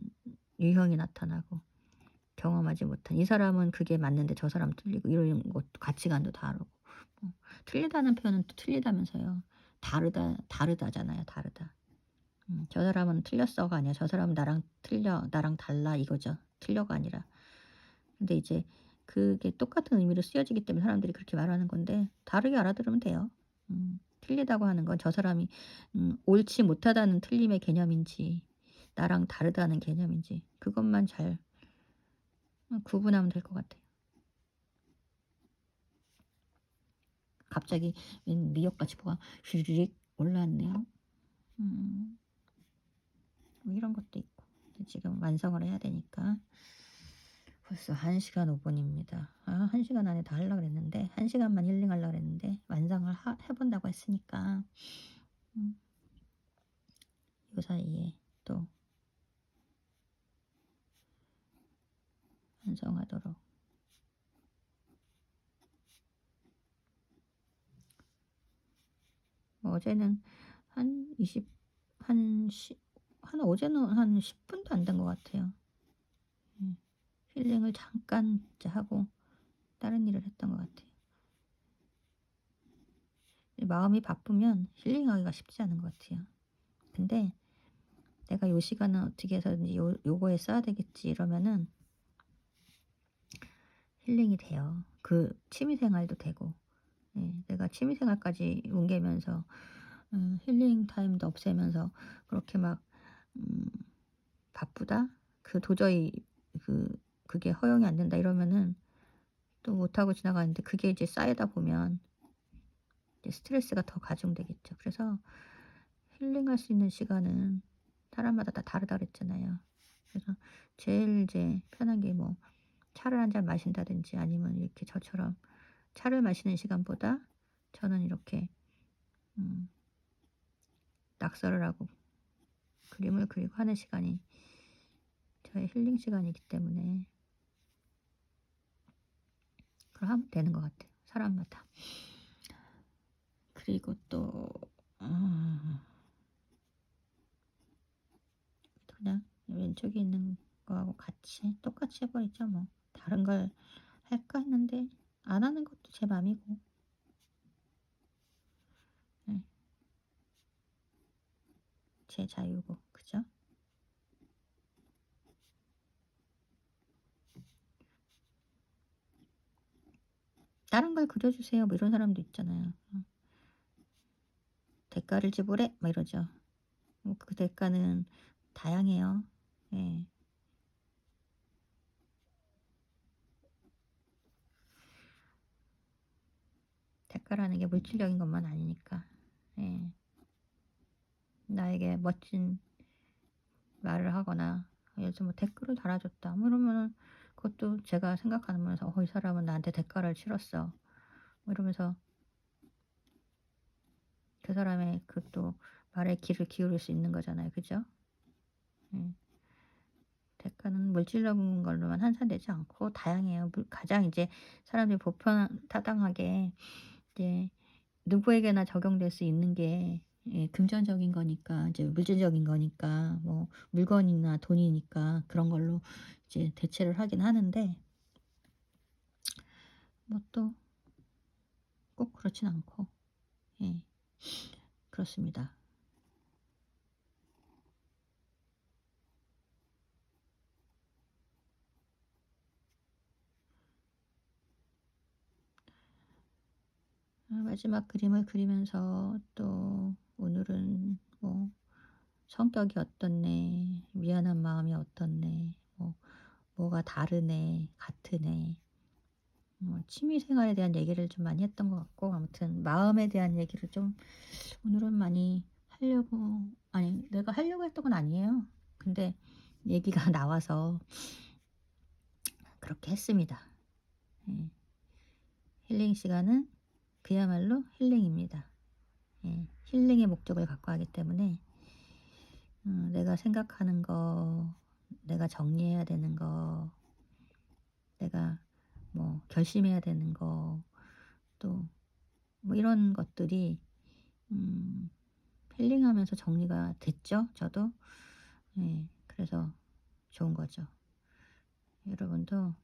유형이 나타나고 경험하지 못한 이 사람은 그게 맞는데 저 사람은 틀리고 이런 것도 가치관도 다르고 틀리다는 표현은 또 틀리다면서요. 다르다잖아요. 다르다. "저 사람은 틀렸어."가 아니라 "저 사람은 나랑 틀려. 나랑 달라." 이거죠. 틀려가 아니라. 근데 이제 그게 똑같은 의미로 쓰여지기 때문에 사람들이 그렇게 말하는 건데 다르게 알아들으면 돼요. 틀리다고 하는 건 저 사람이 옳지 못하다는 틀림의 개념인지 나랑 다르다는 개념인지 그것만 잘 구분하면 될 것 같아요. 갑자기 웬 미역같이 뭐가 휘리릭 올라왔네요. 음 뭐 이런 것도 있고. 근데 지금 완성을 해야 되니까 벌써 1 시간 5 분입니다. 1 시간 안에 다 하려고 그랬는데 1 시간만 힐링하려고 그랬는데 완성을 하 해 본다고 했으니까 음 요 사이에 또 완성하도록 뭐 어제는 한 20 한 시 한 어제는 한 10 분도 안 된 것 같아요. 음. 힐링을 잠깐 이제 하고 다른 일을 했던 것 같아요. 이 마음이 바쁘면 힐링하기가 쉽지 않은 것 같아요. 근데 '내가 요 시간은 어떻게 해서든지 요거에 써야 되겠지.' 이러면은 힐링이 돼요. 그 취미 생활도 되고. 예. 내가 취미 생활까지 옮기면서 힐링 타임도 없애면서 그렇게 막 음 '바쁘다. 그 도저히 그 그게 허용이 안 된다.' 이러면은 또 못하고 지나가는데 그게 이제 쌓이다 보면 이제 스트레스가 더 가중되겠죠. 그래서 힐링할 수 있는 시간은 사람마다 다 다르다 그랬잖아요. 그래서 제일 이제 편한 게 뭐 차를 한 잔 마신다든지 아니면 이렇게 저처럼 차를 마시는 시간보다 저는 이렇게 음 낙서를 하고 그림을 그리고 하는 시간이 저의 힐링 시간이기 때문에 그걸 하면 되는 것 같아요, 사람마다. 그리고 또 어 그냥 왼쪽에 있는 거하고 같이 똑같이 해 버리죠 뭐. '다른 걸 할까?' 했는데 안 하는 것도 제 맘이고. 예. 제 자유고. 그죠? "다른 걸 그려 주세요." 뭐 이런 사람도 있잖아요. "대가를 지불해." 막 이러죠. 그 대가는 다양해요. 예. 대가라는 게 물질적인 것만 아니니까. 예. 나에게 멋진 말을 하거나 예를 들어 뭐 댓글을 달아줬다. 뭐 이러면은 그것도 제가 생각하면서 '이 사람은 나한테 대가를 치렀어.' 뭐 이러면서 그 사람의 그 또 말에 귀를 기울일 수 있는 거잖아요. 그죠? 예. 대가는 물질적인 걸로만 한산되지 않고 다양해요. 가장 이제 사람들이 보편타당하게 이제 누구에게나 적용될 수 있는 게 예 금전적인 거니까 이제 물질적인 거니까 뭐 물건이나 돈이니까 그런 걸로 이제 대체를 하긴 하는데 뭐 또 꼭 그렇진 않고 예 그렇습니다. 마지막 그림을 그리면서 또 오늘은 뭐 '성격이 어떻네. 미안한 마음이 어떻네. 뭐 뭐가 다르네. 같으네.' 뭐 취미 생활에 대한 얘기를 좀 많이 했던 것 같고 아무튼 마음에 대한 얘기를 좀 오늘은 많이 하려고 아니 내가 하려고 했던 건 아니에요. 근데 얘기가 나와서 그렇게 했습니다. 예. 힐링 시간은 그야말로 힐링입니다. 예. 힐링의 목적을 갖고 하기 때문에 내가 생각하는 거, 내가 정리해야 되는 거, 내가 뭐 결심해야 되는 거 또 뭐 이런 것들이 힐링하면서 정리가 됐죠, 저도. 예. 그래서 좋은 거죠. 여러분도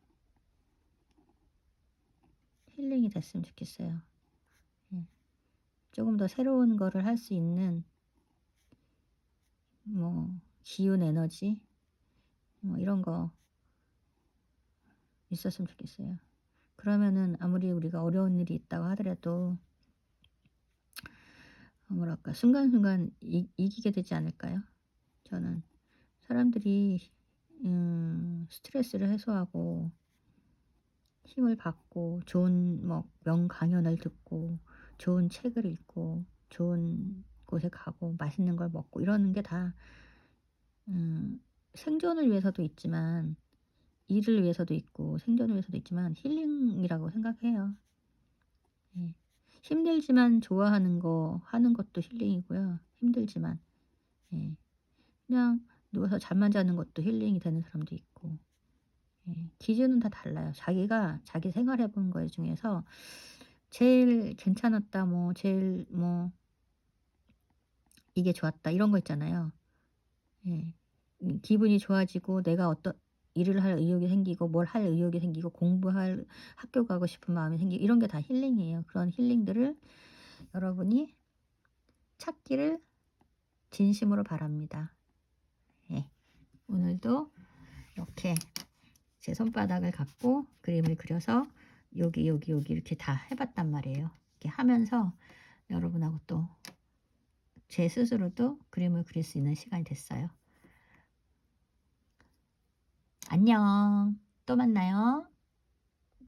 힐링이 됐으면 좋겠어요. 예. 조금 더 새로운 거를 할 수 있는 뭐 기운 에너지 뭐 이런 거 있었으면 좋겠어요. 그러면은 아무리 우리가 어려운 일이 있다고 하더라도 뭐랄까 순간순간 이기게 되지 않을까요? 저는 사람들이 스트레스를 해소하고 힘을 받고 좋은 뭐 명강연을 듣고 좋은 책을 읽고 좋은 곳에 가고 맛있는 걸 먹고 이러는 게 다 생존을 위해서도 있지만 일을 위해서도 있고 생존을 위해서도 있지만 힐링이라고 생각해요. 예. 힘들지만 좋아하는 거 하는 것도 힐링이고요. 힘들지만. 예. 그냥 누워서 잠만 자는 것도 힐링이 되는 사람도 있고. 예. 기준은 다 달라요. 자기가 자기 생활해 본 거 중에서 제일 괜찮았다 뭐 제일 뭐 이게 좋았다 이런 거 있잖아요. 예. 기분이 좋아지고 내가 어떤 일을 할 의욕이 생기고 뭘 할 의욕이 생기고 공부할 학교 가고 싶은 마음이 생기고 이런 게 다 힐링이에요. 그런 힐링들을 여러분이 찾기를 진심으로 바랍니다. 예. 오늘도 이렇게 제 손바닥을 갖고 그림을 그려서 여기, 여기, 여기 이렇게 다 해 봤단 말이에요. 이렇게 하면서 여러분하고 또 제 스스로도 그림을 그릴 수 있는 시간이 됐어요. 안녕. 또 만나요.